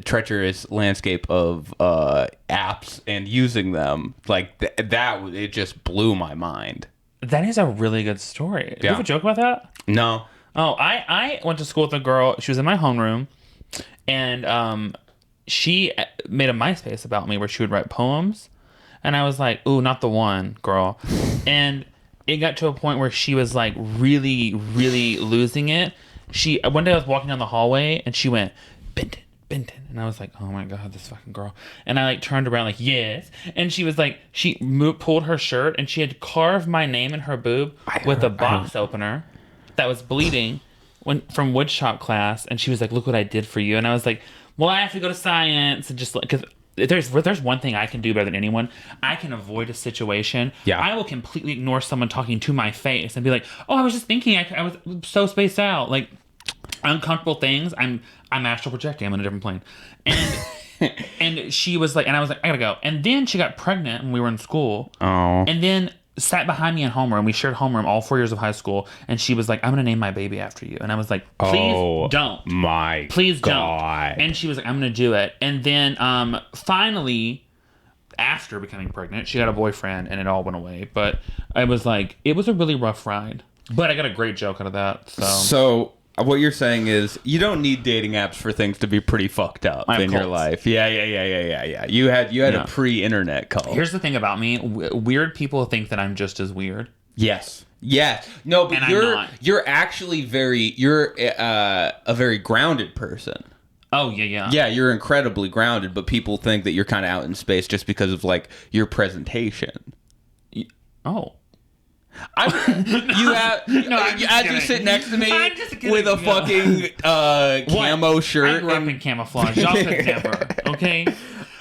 treacherous landscape of apps and using them. Like that, it just blew my mind. That is a really good story. Do you have a joke about that? No. Oh, I went to school with a girl. She was in my homeroom, and she made a MySpace about me where she would write poems. And I was like, ooh, not the one, girl. And it got to a point where she was like really, really losing it. One day I was walking down the hallway and she went, Benton. And I was like, oh my God, this fucking girl. And I like turned around like, yes. And she was like, pulled her shirt and she had carved my name in her boob with a box opener that was bleeding from woodshop class. And she was like, look what I did for you. And I was like, well, I have to go to science. And just like, because there's one thing I can do better than anyone. I can avoid a situation. Yeah. I will completely ignore someone talking to my face and be like, oh, I was just thinking I was so spaced out. Like, uncomfortable things, I'm astral projecting. I'm in a different plane. And and she was like, and I was like, I gotta go. And then she got pregnant when we were in school. Oh. And then sat behind me in homeroom. We shared homeroom all 4 years of high school. And she was like, I'm gonna name my baby after you. And I was like, please don't. Please God. don't. And she was like, I'm gonna do it. And then finally, after becoming pregnant, she got a boyfriend and it all went away. But I was like, it was a really rough ride. But I got a great joke out of that. So what you're saying is you don't need dating apps for things to be pretty fucked up in your life. Yeah. You had a pre-internet call. Here's the thing about me. Weird people think that I'm just as weird. Yes. No, but you're actually you're a very grounded person. Oh, yeah. Yeah, you're incredibly grounded, but people think that you're kind of out in space just because of like your presentation. Oh. As you sit next to me with a fucking camo shirt. I grew up in camouflage. Y'all could never. Okay.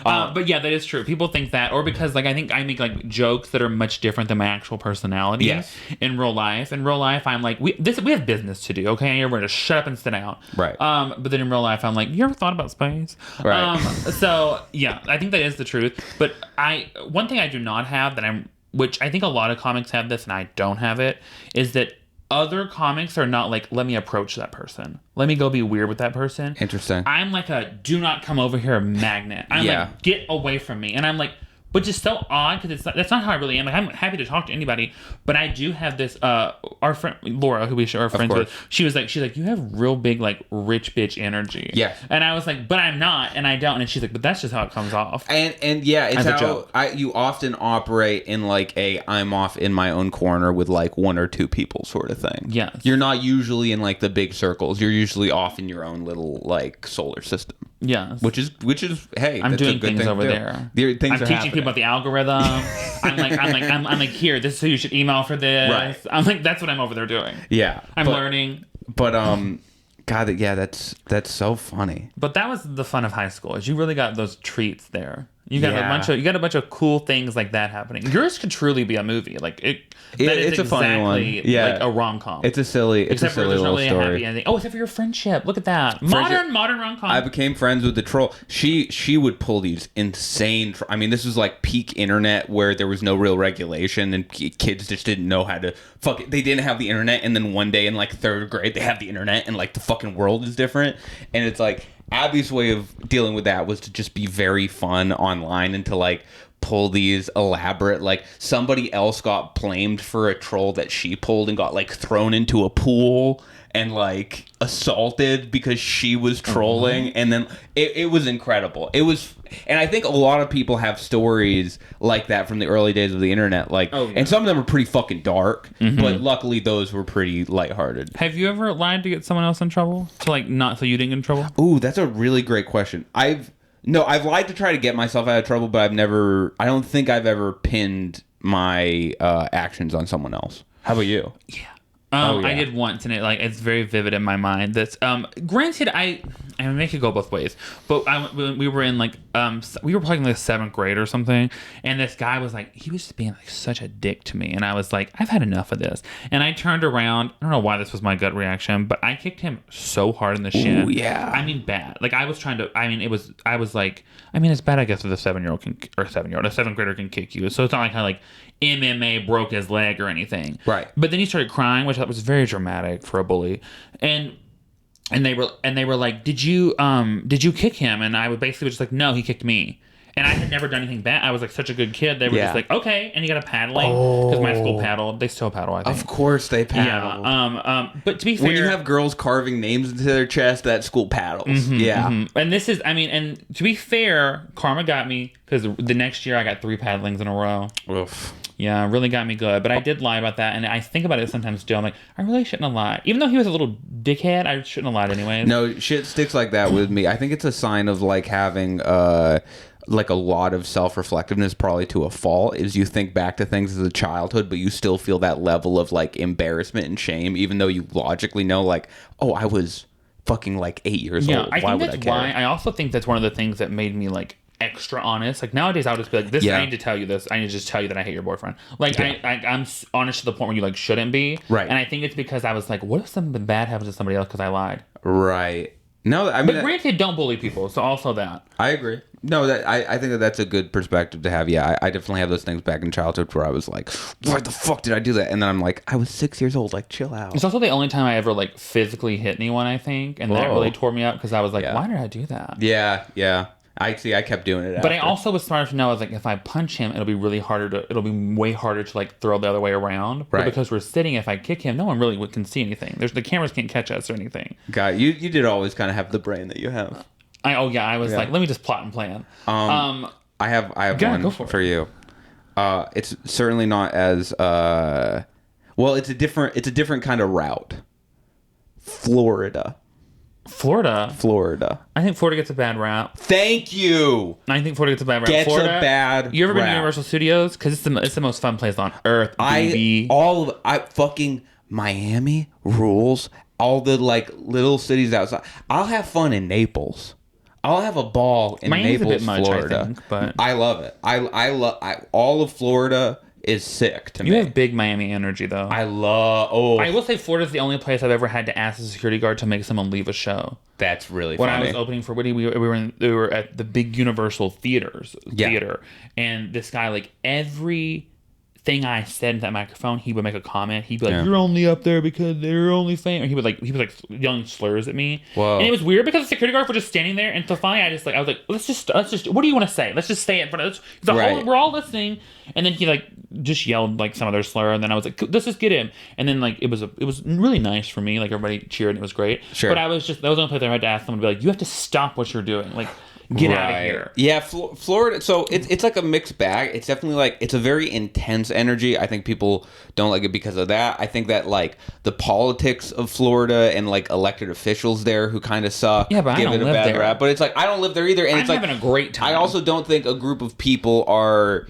But yeah, that is true. People think that, or because like I think I make like jokes that are much different than my actual personality. Yes. In real life, I'm like we have business to do. Okay, everyone just shut up and sit down. Right. But then in real life, I'm like, you ever thought about space? Right. So yeah, I think that is the truth. But one thing I do not have that I'm which I think a lot of comics have this and I don't have it, is that other comics are not like, let me approach that person. Let me go be weird with that person. Interesting. I'm like a do not come over here magnet. I'm like, get away from me. And I'm like, which is so odd because that's not how I really am. Like, I'm happy to talk to anybody, but I do have this. Our friend Laura, who we are friends with, she's like, you have real big like rich bitch energy. Yeah. And I was like, but I'm not, and I don't. And she's like, but that's just how it comes off. And yeah, it's how you often operate in like I'm off in my own corner with like one or two people sort of thing. Yes. You're not usually in like the big circles. You're usually off in your own little like solar system. Yes. Which is hey, I'm that's doing a good things thing over to do. there. Things I'm teaching people about the algorithm. I'm like, here, this is who you should email for this. Right. I'm like, that's what I'm over there doing. Yeah. I'm learning. But God, yeah, that's so funny. But that was the fun of high school. Is you really got those treats there. You got a bunch of cool things like that happening. Yours could truly be a movie. Like it's a funny one. Yeah, like a rom-com. It's a silly little really story. A happy ending. Oh, except for your friendship. Look at that. Modern rom-com. I became friends with the troll. She would pull these insane. I mean, this was like peak internet where there was no real regulation and kids just didn't know how to fuck it. They didn't have the internet, and then one day in like third grade they have the internet, and like the fucking world is different, and it's like. Abby's way of dealing with that was to just be very fun online and to like pull these elaborate, like somebody else got blamed for a troll that she pulled and got like thrown into a pool and like assaulted because she was trolling. And then it was incredible. It was, and I think a lot of people have stories like that from the early days of the internet, like, and some of them are pretty fucking dark, but luckily those were pretty lighthearted. Have you ever lied to get someone else in trouble? To like not so you didn't get in trouble? Ooh, that's a really great question. I've lied to try to get myself out of trouble, but I don't think I've ever pinned my actions on someone else. How about you? Yeah. I did once, and it's very vivid in my mind. That's granted, I make it go both ways. But we were in we were probably in the 7th grade or something, and this guy was like, he was just being like such a dick to me, and I was like, I've had enough of this. And I turned around. I don't know why this was my gut reaction, but I kicked him so hard in the shin. Ooh, yeah. I mean, bad. Like I was trying to. I mean, I was like, I mean, it's bad. I guess if a 7-year-old a 7th grader can kick you. So it's not like I MMA broke his leg or anything. Right. But then he started crying, which I thought was very dramatic for a bully. And they were like, Did you kick him? And I was basically just like, no, he kicked me. And I had never done anything bad. I was like such a good kid. They were just like, okay. And he got a paddling because my school paddled. They still paddle, I think. Of course they paddle. Yeah. But to be fair, when you have girls carving names into their chest, that school paddles. And this is, and to be fair, karma got me because the next year I got 3 paddlings in a row. Oof. Yeah, really got me good. But I did lie about that, and I think about it sometimes still. I'm like, I really shouldn't have lied. Even though he was a little dickhead, I shouldn't have lied anyways. No, shit sticks like that with me. I think it's a sign of like having like a lot of self-reflectiveness, probably to a fault, is you think back to things as a childhood, but you still feel that level of like embarrassment and shame, even though you logically know like, oh, I was fucking like 8 years old. I think that's why. I also think that's one of the things that made me like extra honest. Like nowadays I'll just be like, I need to tell you this. I need to just tell you that I hate your boyfriend. Like I'm honest to the point where you like shouldn't be. Right. And I think it's because I was like, what if something bad happens to somebody else because I lied? Right. No, I mean, but granted, don't bully people. So also that. I agree. No, I think that's a good perspective to have. Yeah, I definitely have those things back in childhood where I was like, why the fuck did I do that? And then I'm like, I was 6 years old. Like, chill out. It's also the only time I ever like physically hit anyone, I think. And that really tore me up because I was like, why did I do that? Yeah. I kept doing it. But I also was smart enough to know, I was like, if I punch him, it'll be way harder to like throw the other way around. Right. But because we're sitting, if I kick him, no one really can see anything. The cameras can't catch us or anything. God, you did always kind of have the brain that you have. I was like, let me just plot and plan. I have one for you. It's certainly not as well. It's a different kind of route. Florida. I think Florida gets a bad rap. Thank you. I think Florida gets a bad rap. Gets Florida, a bad You ever been to rap. Universal Studios? Because it's the most fun place on earth. Fucking Miami rules. All the like little cities outside. I'll have fun in Naples. I'll have a ball in Miami's Naples, a bit much, Florida. I think, but I love it. I love all of Florida is sick to me. You have big Miami energy, though. I will say Florida's the only place I've ever had to ask a security guard to make someone leave a show. That's really funny. When I was opening for Woody, we were at the big Universal theater, and this guy, like every thing I said in that microphone, he would make a comment. He'd be like, "You're only up there because they're only famous." Or he was like yelling slurs at me. Whoa. And it was weird because the security guard was just standing there, and so finally I was like, let's just. What do you want to say? Let's just say it. But we're all listening. And then he like just yelled like some other slur, and then I was like, let's just get him. And then like it was really nice for me. Like everybody cheered, and it was great. Sure. But that was the only place I had to ask someone to be like, you have to stop what you're doing. Like, get out of here. Yeah, Florida. So it's like a mixed bag. It's definitely like it's a very intense energy. I think people don't like it because of that. I think that like the politics of Florida and like elected officials there who kind of suck. Yeah, but I don't live there. Rap. But it's like I don't live there either, and it's like having a great time. I also don't think a group of people are.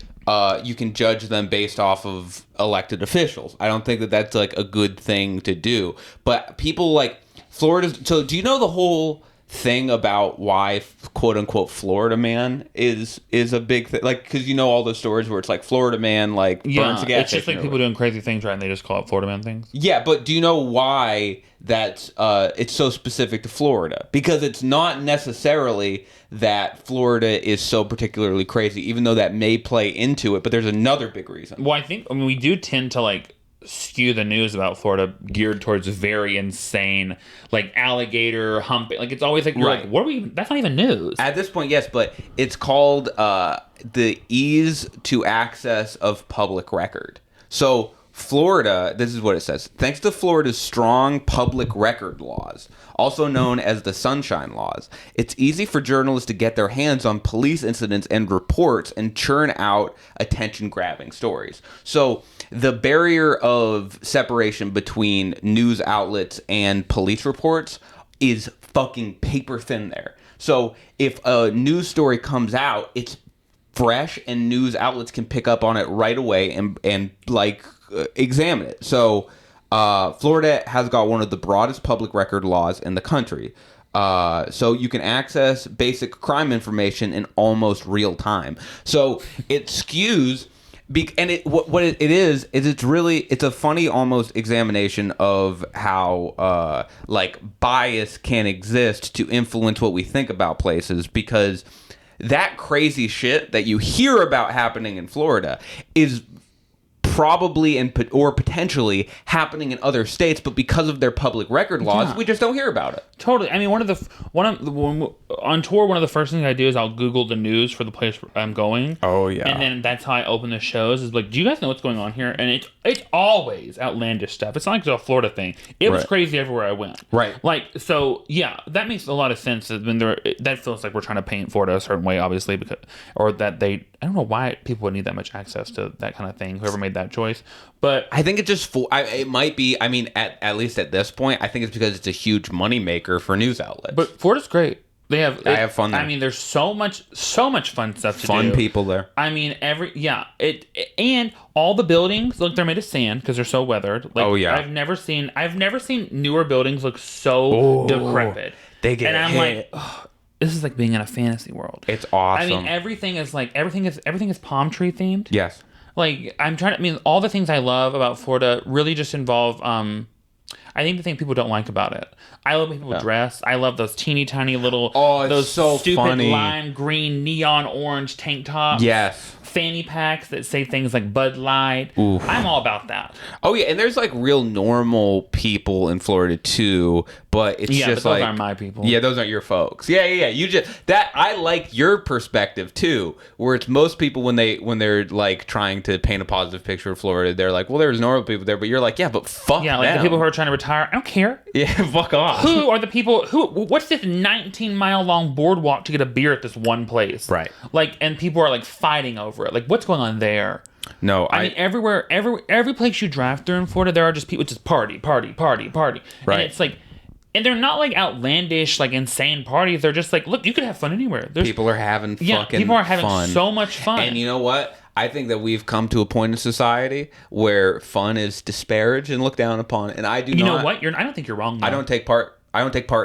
You can judge them based off of elected officials. I don't think that that's like a good thing to do. But people like Florida. So do you know the whole thing about why quote unquote Florida man is a big thing? Like, because you know all those stories where it's like Florida man like burns a gas it's just like people doing crazy things, right? And they just call it Florida man things. Yeah, but do you know why that's it's so specific to Florida? Because it's not necessarily that Florida is so particularly crazy, even though that may play into it. But there's another big reason. Well, I mean, we do tend to like skew the news about Florida geared towards very insane, like alligator humping. Like it's always like you're like, what are we? That's not even news at this point. Yes, but it's called the ease to access of public record. So Florida, this is what it says. Thanks to Florida's strong public record laws, also known as the Sunshine Laws, it's easy for journalists to get their hands on police incidents and reports and churn out attention-grabbing stories. So the barrier of separation between news outlets and police reports is fucking paper thin there. So if a news story comes out, it's fresh and news outlets can pick up on it right away and like examine it. So Florida has got one of the broadest public record laws in the country. So you can access basic crime information in almost real time. So it skews, and what it is it's a funny almost examination of how like bias can exist to influence what we think about places, because that crazy shit that you hear about happening in Florida is probably or potentially happening in other states, but because of their public record laws, we just don't hear about it. Totally. I mean, on tour, one of the first things I do is I'll Google the news for the place I'm going. Oh yeah. And then that's how I open the shows. Is like, do you guys know what's going on here? And it's always outlandish stuff. It's not like it's a Florida thing. It was crazy everywhere I went. Right. Like, so yeah, that makes a lot of sense. When that feels like we're trying to paint Florida a certain way, obviously, I don't know why people would need that much access to that kind of thing. Whoever made that choice, but I think it just it might be. I mean, at least at this point, I think it's because it's a huge moneymaker for news outlets. But Florida's great. I have fun there. I mean, there's so much fun stuff to do. Fun people there. I mean, and all the buildings look, they're made of sand because they're so weathered. Like, oh yeah. I've never seen newer buildings look so decrepit. They get and I'm hit. like, oh, this is like being in a fantasy world. It's awesome. I mean, everything is palm tree themed. Yes. Like all the things I love about Florida really just involve I think the thing people don't like about it. I love when people dress. I love those teeny tiny little those so stupid funny. lime green neon orange tank tops. Yes. Fanny packs that say things like Bud Light. Oof. I'm all about that. Oh yeah, and there's like real normal people in Florida too, but it's just but like those aren't my people. Yeah, those aren't your folks. Yeah. You just that I like your perspective too, where it's most people when they're like trying to paint a positive picture of Florida, they're like, well, there's normal people there, but you're like, yeah, but fuck yeah, like them. the people who are trying to retire. I don't care. Yeah, fuck off. Who are the people what's this 19-mile long boardwalk to get a beer at this one place? Right. Like, and people are like fighting over it. Like, what's going on there? No, I mean, everywhere, every place you drive through in Florida, there are just people just party. Right. And it's like, and they're not like outlandish, like insane parties. They're just like, look, you could have fun anywhere. People are having people are having fun. so much fun. And you know what? I think that we've come to a point in society where fun is disparaged and looked down upon. And I do not. You know what? I don't think you're wrong, though. I don't take part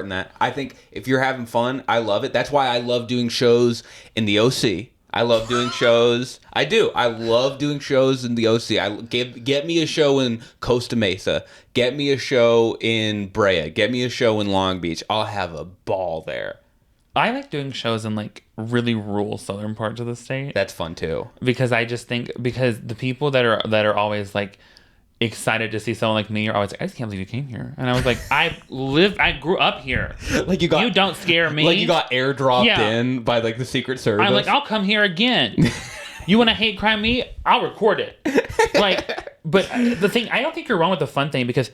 in that. I think if you're having fun, I love it. That's why I love doing shows in the OC. I love doing shows. I do. I love doing shows in the OC. Get me a show in Costa Mesa. Get me a show in Brea. Get me a show in Long Beach. I'll have a ball there. I like doing shows in like really rural southern parts of the state That's fun too. because I just think because the people that are always like excited to see someone like me are always like, I just can't believe you came here. And I was like, I grew up here. Like you don't scare me. Like you got airdropped Yeah. in by like the Secret Service. I'm like, I'll come here again. You want to hate crime me? I'll record it. Like, but the thing, I don't think you're wrong with the fun thing because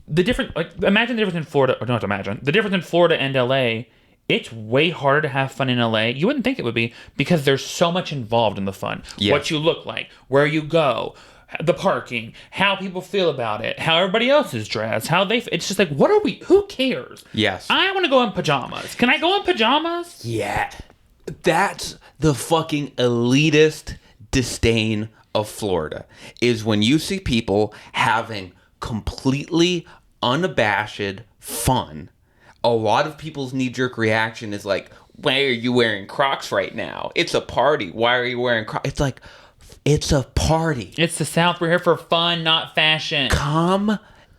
the different, like, imagine the difference in Florida, or don't imagine, the difference in Florida and LA, it's way harder to have fun in LA. You wouldn't think it would be because there's so much involved in the fun. Yes. What you look like, where you go, the parking, how people feel about it, how everybody else is dressed, it's just like, who cares? Yes. I want to go in pajamas. Can I go in pajamas? Yeah. That's the fucking elitist disdain of Florida, is when you see people having completely unabashed fun. A lot of people's knee-jerk reaction is like, why are you wearing Crocs right now? It's a party. Why are you wearing Crocs? It's like, it's a party. It's the South. We're here for fun, not fashion.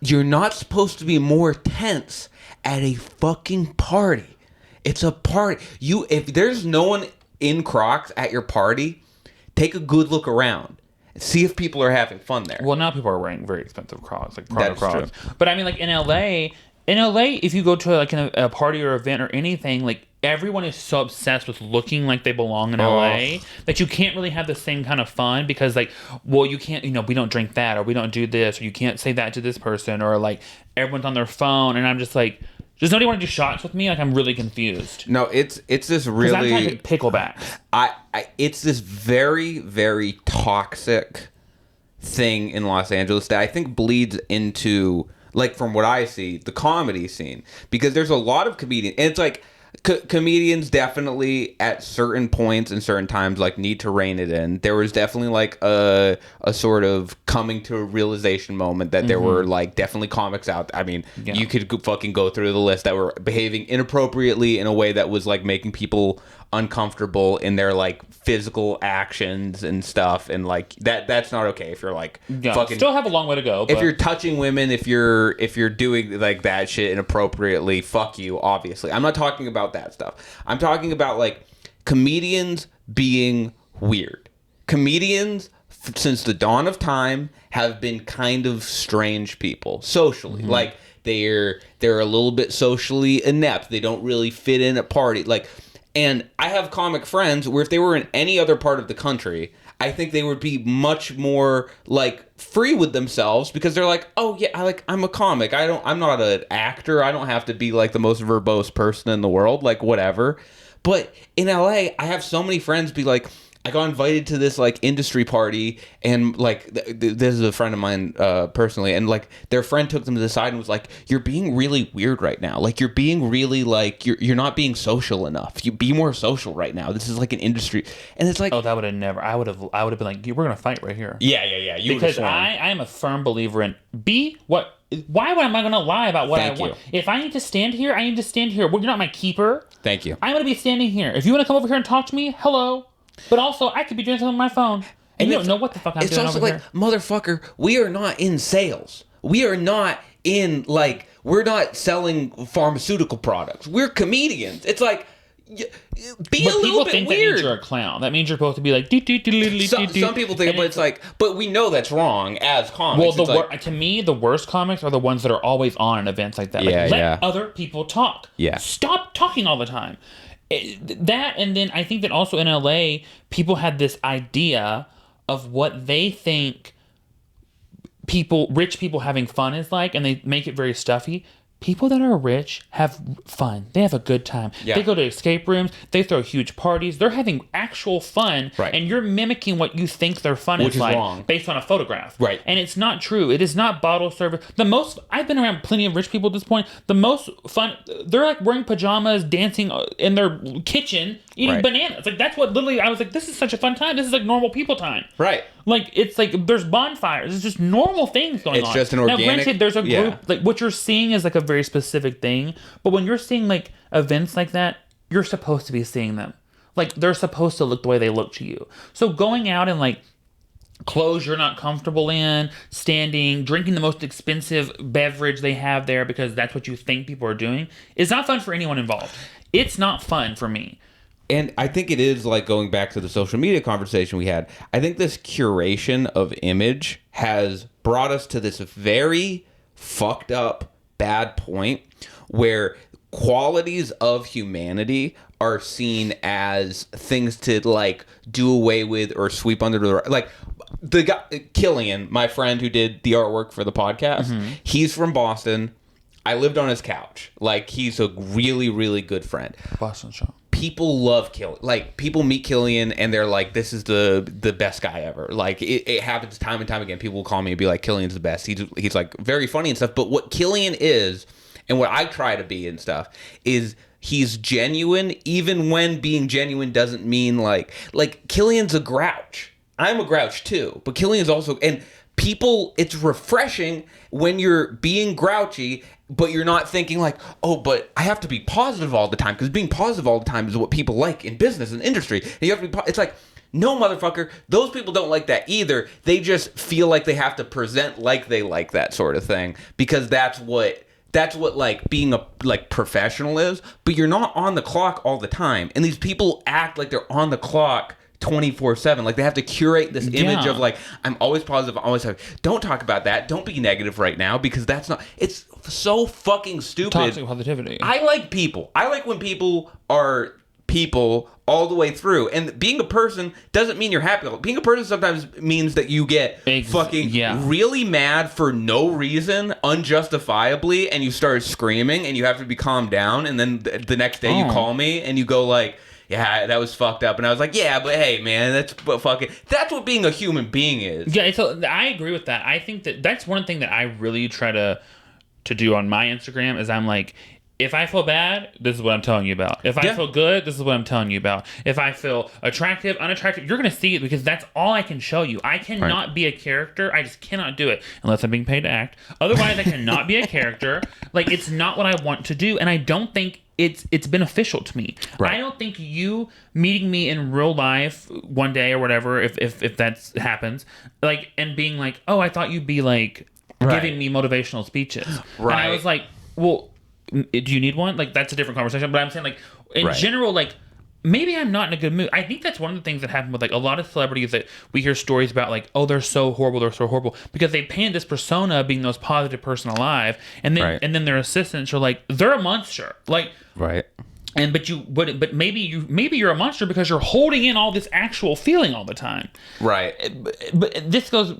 You're not supposed to be more tense at a fucking party. It's a party. If there's no one in Crocs at your party, take a good look around. See if people are having fun there. Well, now people are wearing very expensive Crocs, like Prada That's Crocs. true. But I mean, like in LA, if you go to like a party or event or anything, like everyone is so obsessed with looking like they belong in LA that you can't really have the same kind of fun because like, well, you can't, we don't drink that or we don't do this or you can't say that to this person or like everyone's on their phone and I'm just like, does nobody want to do shots with me? Like I'm really confused. No, it's this really. Because I'm trying to pickleback. It's this very, very toxic thing in Los Angeles that I think bleeds into, like, from what I see, the comedy scene, because there's a lot of comedians, and it's like comedians definitely at certain points and certain times like need to rein it in. There was definitely like a sort of coming to a realization moment that there were like definitely comics out. I mean, you could fucking go through the list that were behaving inappropriately in a way that was like making people uncomfortable in their like physical actions and stuff, and like that's not okay if you're like fucking still have a long way to go. But if you're touching women, if you're doing like that shit inappropriately, fuck you. Obviously, I'm not talking about that stuff. I'm talking about like comedians being weird. Comedians since the dawn of time have been kind of strange people socially. Like they're a little bit socially inept. They don't really fit in at party like. And I have comic friends where if they were in any other part of the country, I think they would be much more like free with themselves because they're like, oh yeah, I'm a comic. I'm not an actor. I don't have to be like the most verbose person in the world, like whatever. But in LA, I have so many friends be like, I got invited to this like industry party, and like this is a friend of mine personally, and like their friend took them to the side and was like, "You're being really weird right now. Like you're being really like you're not being social enough. You be more social right now. This is like an industry." And it's like, oh, that would have never. I would have been like, we're gonna fight right here. Yeah. Because I am a firm believer in what. Why am I going to lie about what I want? If I need to stand here, I need to stand here. Well, you're not my keeper. Thank you. I'm going to be standing here. If you want to come over here and talk to me, hello. But also, I could be doing something on my phone. And you don't know what the fuck I'm doing over here. It's also like, motherfucker, we are not in sales. We are not in, like, we're not selling pharmaceutical products. We're comedians. It's like, be a little bit weird. People think that means you're a clown. That means you're supposed to be like... Some people think, but it's like... But we know that's wrong as comics. Well, to me, the worst comics are the ones that are always on in events like that. Like, let other people talk. Yeah. Stop talking all the time. That, and then I think that also in LA, people had this idea of what they think rich people having fun is like, and they make it very stuffy. People that are rich have fun. They have a good time. Yeah. They go to escape rooms. They throw huge parties. They're having actual fun. Right. And you're mimicking what you think their fun is like wrong. Based on a photograph. Right. And it's not true. It is not bottle service. I've been around plenty of rich people at this point. The most fun, they're like wearing pajamas, dancing in their kitchen, eating bananas. Like that's what literally, I was like, this is such a fun time. This is like normal people time. Right. Like, it's like, there's bonfires. It's just normal things going on. It's just an organic... Now, granted, there's a group... Like, what you're seeing is, like, a very specific thing. But when you're seeing, like, events like that, you're supposed to be seeing them. Like, they're supposed to look the way they look to you. So going out and, like, clothes you're not comfortable in, standing, drinking the most expensive beverage they have there because that's what you think people are doing, is not fun for anyone involved. It's not fun for me. And I think it is like going back to the social media conversation we had. I think this curation of image has brought us to this very fucked up bad point where qualities of humanity are seen as things to like do away with or sweep under the rug. Like the guy Killian, my friend who did the artwork for the podcast, he's from Boston. I lived on his couch. Like, he's a really, really good friend. Boston Shaw. People love Killian. Like, people meet Killian and they're like, this is the best guy ever. Like, it happens time and time again. People will call me and be like, Killian's the best. He's like very funny and stuff. But what Killian is, and what I try to be and stuff, is he's genuine, even when being genuine doesn't mean like Killian's a grouch. I'm a grouch too. But Killian's also, and people, it's refreshing when you're being grouchy, but you're not thinking like, oh, but I have to be positive all the time, because being positive all the time is what people like in business and industry. And you have to be, it's like, no, motherfucker, those people don't like that either. They just feel like they have to present like they like that sort of thing, because that's what like being a like professional is. But you're not on the clock all the time, and these people act like they're on the clock 24/7. Like, they have to curate this image of like, I'm always positive, always happy. Don't talk about that. Don't be negative right now, because that's not, it's so fucking stupid. Toxic positivity. I like people. I like when people are people all the way through. And being a person doesn't mean you're happy. Being a person sometimes means that you get really mad for no reason, unjustifiably, and you start screaming and you have to be calmed down. And then the next day you call me and you go like, yeah, that was fucked up. And I was like, yeah, but hey, man, that's what being a human being is. Yeah, so I agree with that. I think that's one thing that I really try to do on my Instagram is I'm like, if I feel bad, this is what I'm telling you about. If I feel good, this is what I'm telling you about. If I feel attractive, unattractive, you're going to see it, because that's all I can show you. I cannot be a character. I just cannot do it unless I'm being paid to act. Otherwise, I cannot be a character. Like, it's not what I want to do, and I don't think it's beneficial to me. I don't think you meeting me in real life one day or whatever, if that happens, like, and being like, oh, I thought you'd be like giving me motivational speeches. And I was like, well, do you need one? Like, that's a different conversation. But I'm saying, like, in general, like, maybe I'm not in a good mood. I think that's one of the things that happen with like a lot of celebrities that we hear stories about, like, oh, they're so horrible, because they paint this persona of being the most positive person alive, and then their assistants are like, they're a monster, like, and but maybe you're a monster because you're holding in all this actual feeling all the time, but this goes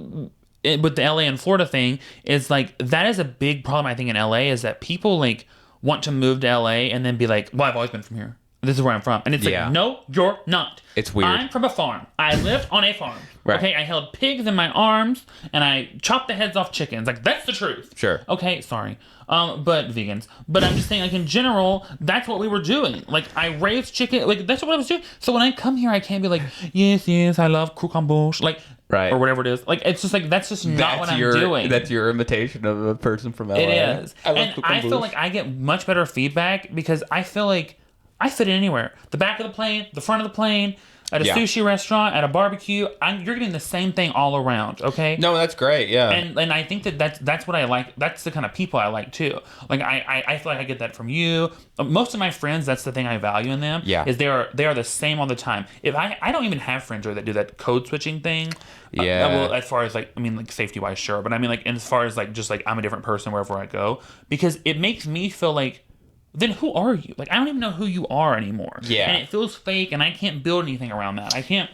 with the LA and Florida thing, is like, that is a big problem I think in LA, is that people like want to move to LA and then be like, well, I've always been from here. This is where I'm from. And it's like, no, you're not. It's weird. I'm from a farm. I lived on a farm. Okay, I held pigs in my arms, and I chopped the heads off chickens. Like, that's the truth. Sure. Okay, sorry. But vegans. But I'm just saying, like, in general, that's what we were doing. Like, I raised chicken. Like, that's what I was doing. So when I come here, I can't be like, yes, I love cucumber. Like, or whatever it is. Like, it's just like, that's just not what I'm doing. That's your imitation of a person from LA. It is. I feel like I get much better feedback because I feel like I fit in anywhere. The back of the plane, the front of the plane, at a sushi restaurant, at a barbecue. You're getting the same thing all around, okay? No, that's great, yeah. And I think that's what I like. That's the kind of people I like, too. Like, I feel like I get that from you. Most of my friends, that's the thing I value in them, is they are the same all the time. If I don't even have friends that do that code switching thing. Well, as far as, like, I mean, like, safety-wise, sure. But I mean, like, as far as, like, just, like, I'm a different person wherever I go. Because it makes me feel like, then who are you? Like, I don't even know who you are anymore. Yeah. And it feels fake, and I can't build anything around that. I can't.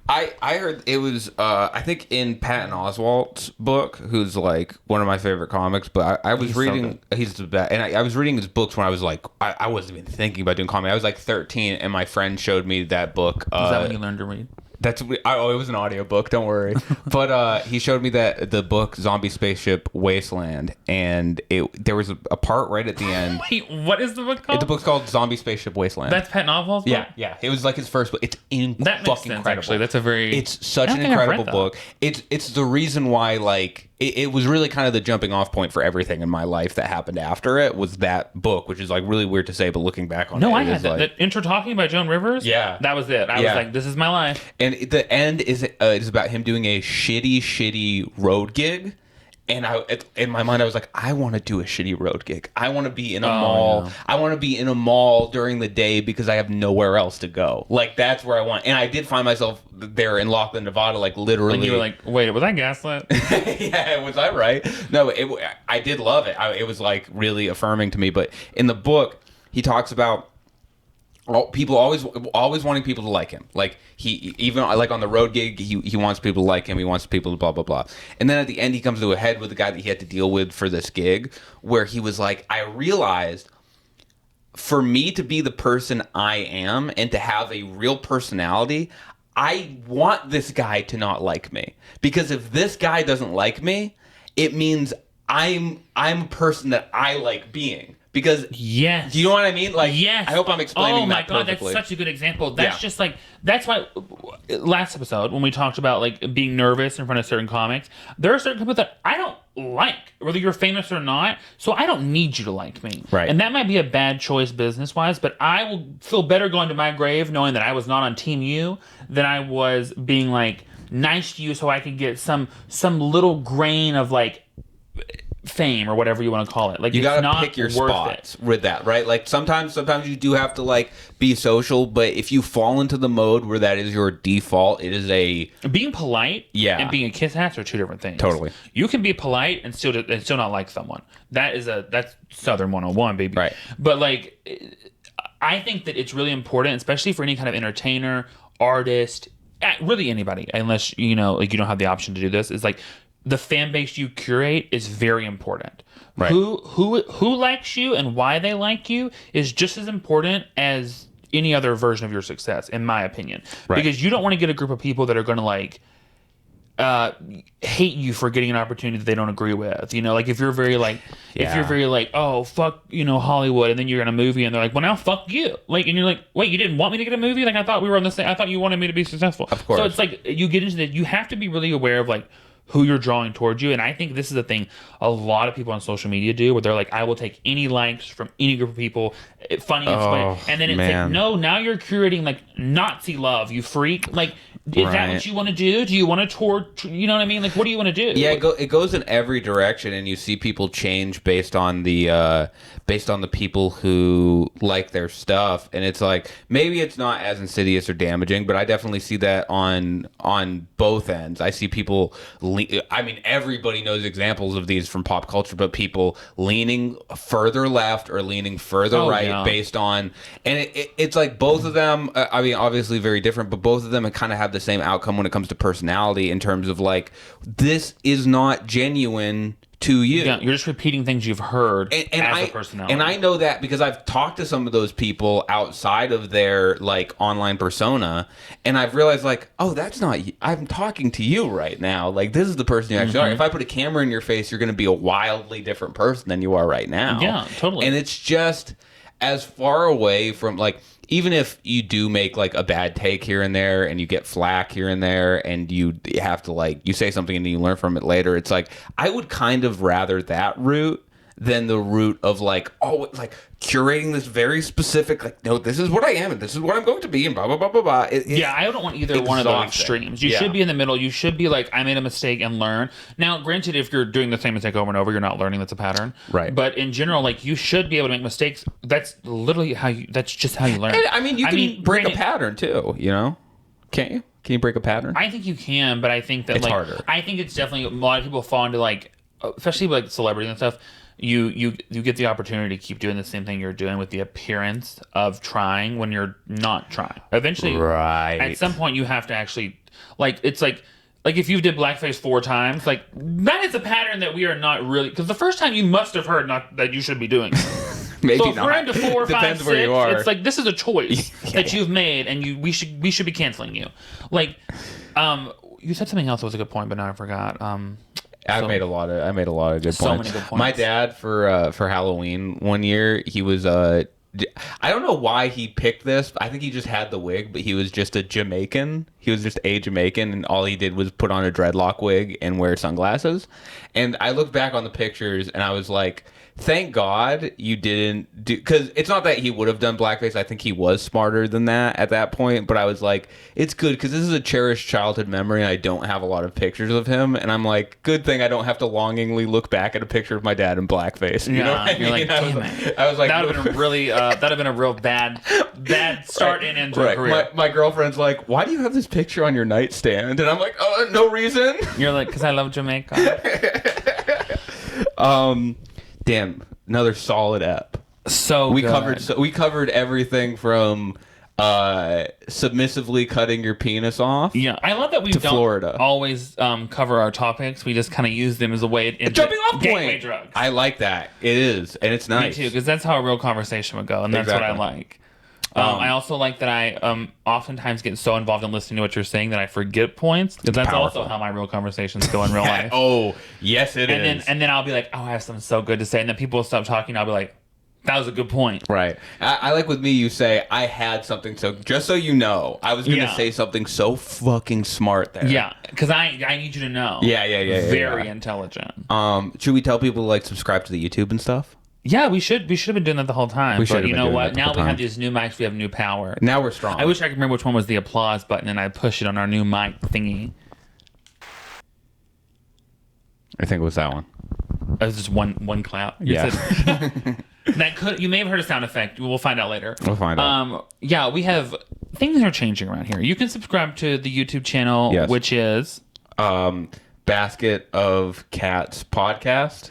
I heard it was, I think in Patton Oswalt's book, who's, like, one of my favorite comics, but I was reading, he's the best, and I was reading his books when I was, like, I wasn't even thinking about doing comedy. I was, like, 13, and my friend showed me that book. Is that when you learned to read? It was an audiobook, don't worry. But he showed me that the book Zombie Spaceship Wasteland, and there was a part right at the end. Wait, what is the book called? The book's called Zombie Spaceship Wasteland. That's Patton Oswalt's book? Yeah. It was like his first book. It's that makes fucking sense, incredible. Actually, that's a very. It's such an incredible book. It's the reason why, like, it was really kind of the jumping off point for everything in my life that happened after it was that book, which is like really weird to say, but looking back on it, I it had was that. like, That intro talking by Joan Rivers. Yeah. That was it. I was like, this is my life. and the end is about him doing a shitty road gig. And in my mind, I was like, I want to do a shitty road gig. I want to be in a mall. Yeah. I want to be in a mall during the day because I have nowhere else to go. Like, that's where I want. And I did find myself there in Laughlin, Nevada, like literally. And you were like, wait, was I gaslit? Yeah, was I right? No, I did love it. It was like really affirming to me. But in the book, he talks about people always wanting people to like him. Like he even like on the road gig, he wants people to like him. He wants people to blah blah blah. And then at the end, he comes to a head with the guy that he had to deal with for this gig, where he was like, I realized for me to be the person I am and to have a real personality, I want this guy to not like me, because if this guy doesn't like me, it means I'm a person that I like being. Because yes, do you know what I mean? Like, yes. I hope I'm explaining that perfectly. Oh my god, that's such a good example. That's just like, that's why last episode when we talked about like being nervous in front of certain comics, there are certain people that I don't like, whether you're famous or not. So I don't need you to like me, right? And that might be a bad choice business wise, but I will feel better going to my grave knowing that I was not on Team You than I was being like nice to you so I could get some little grain of like fame or whatever you want to call it. Like, you gotta pick your spots with that, right? Like sometimes you do have to like be social, but if you fall into the mode where that is your default, it is a being polite and being a kiss ass are two different things. Totally. You can be polite and still not like someone. That's Southern 101, baby. Right. But like, I think that it's really important, especially for any kind of entertainer, artist, really anybody, unless you know, like you don't have the option to do this, is like the fan base you curate is very important. Right. Who likes you and why they like you is just as important as any other version of your success, in my opinion. Right. Because you don't want to get a group of people that are going to like hate you for getting an opportunity that they don't agree with. You know, like if you're very like, oh fuck, you know, Hollywood, and then you're in a movie and they're like, well now fuck you, like, and you're like, wait, you didn't want me to get a movie? Like I thought we were on the same. I thought you wanted me to be successful. Of course. So it's like you get into that. You have to be really aware of like who you're drawing towards you. And I think this is a thing a lot of people on social media do, where they're like, I will take any likes from any group of people, funny and funny. And then it's like, no, now you're curating like Nazi love, you freak. Like, is that what you want to do? Do you want to tour? You know what I mean? Like, what do you want to do? Yeah, it goes in every direction, and you see people change based on the people who like their stuff, and it's like maybe it's not as insidious or damaging, but I definitely see that on both ends. I see people. I mean, everybody knows examples of these from pop culture, but people leaning further left or leaning further right based on, and it's like both of them. I mean, obviously very different, but both of them kind of have the same outcome when it comes to personality, in terms of like, this is not genuine to you. Yeah, you're just repeating things you've heard as a personality. And I know that because I've talked to some of those people outside of their like online persona, and I've realized like, oh, that's not, I'm talking to you right now. Like, this is the person you actually are. If I put a camera in your face, you're going to be a wildly different person than you are right now. Yeah, totally. And it's just as far away from like, even if you do make like a bad take here and there and you get flack here and there and you have to like, you say something and you learn from it later, it's like, I would kind of rather that route than the route of like, oh, like curating this very specific, like, no, this is what I am and this is what I'm going to be and blah, blah, blah, blah, blah. I don't want either one of those extremes. You should be in the middle. You should be like, I made a mistake and learn. Now, granted, if you're doing the same mistake over and over, you're not learning. That's a pattern. Right. But in general, like, you should be able to make mistakes. That's literally that's just how you learn. And, I mean, you can break a pattern too, you know? Can't you? Can you break a pattern? I think you can, but I think that it's harder. I think it's definitely, a lot of people fall into like, especially like celebrities and stuff, you get the opportunity to keep doing the same thing you're doing with the appearance of trying when you're not trying. Eventually, at some point, you have to actually, like, it's like if you did blackface 4 times, like, that is a pattern that we are not really, because the first time you must have heard not that you should be doing it. Maybe so if not. we're into 4, 5, Depends 6, where you are. it's like, this is a choice that you've made, and we should be canceling you. Like, you said something else that was a good point, but now I forgot. I made a lot of good points. So many good points. My dad for Halloween one year, he was I don't know why he picked this. I think he just had the wig, but he was just a Jamaican. He was just a Jamaican, and all he did was put on a dreadlock wig and wear sunglasses. And I looked back on the pictures, and I was like, thank God you didn't do, because it's not that he would have done blackface. I think he was smarter than that at that point. But I was like, it's good because this is a cherished childhood memory, and I don't have a lot of pictures of him. And I'm like, good thing I don't have to longingly look back at a picture of my dad in blackface. You know what I mean? You're like, damn it. I was like, that would have been really, that'd have been a real bad start and end to a career. My girlfriend's like, why do you have this picture on your nightstand? And I'm like, oh, no reason. You're like, because I love Jamaica. Damn, another solid ep. So we good. covered everything from submissively cutting your penis off. Yeah, I love that we don't Florida. always cover our topics. We just kind of use them as a way into Jumping off gateway point. drugs. I like that. It is, and it's nice. Me too, because that's how a real conversation would go, and that's Exactly. what I like. I also like that I oftentimes get so involved in listening to what you're saying that I forget points, because that's powerful. also how my real conversations go in real life. Oh, yes, it is. And then I'll be like, oh, I have something so good to say, and then people will stop talking. I'll be like, that was a good point. Right. I like with me, you say, I had something so, just so you know, I was going to say something so fucking smart there. Yeah, because I need you to know. Yeah. Very intelligent. Should we tell people to like subscribe to the YouTube and stuff? Yeah, we should have been doing that the whole time. But you know what? Now we time. have these new mics. We have new power. Now we're strong. I wish I could remember which one was the applause button, and I push it on our new mic thingy. I think it was that one. It was just one clap. Yeah. You may have heard a sound effect. We'll find out later. We'll find out. Yeah, we have things are changing around here. You can subscribe to the YouTube channel, Yes. which is Basket of Cats podcast.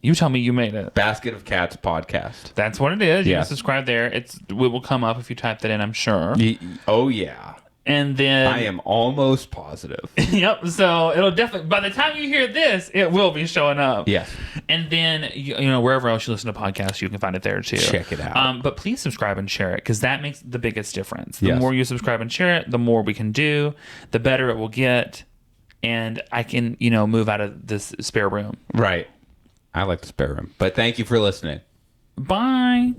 You tell me you made it. Basket of Cats podcast. That's what it is. You Yeah. can subscribe there. It will come up if you type that in, I'm sure. Oh yeah. And then I am almost positive. Yep. So it'll definitely, by the time you hear this, it will be showing up. Yes. And then, you know, wherever else you listen to podcasts, you can find it there too. Check it out. But please subscribe and share it, because that makes the biggest difference. The Yes. more you subscribe and share it, the more we can do, the better it will get. And I can, move out of this spare room. Right. I like the spare room. But thank you for listening. Bye.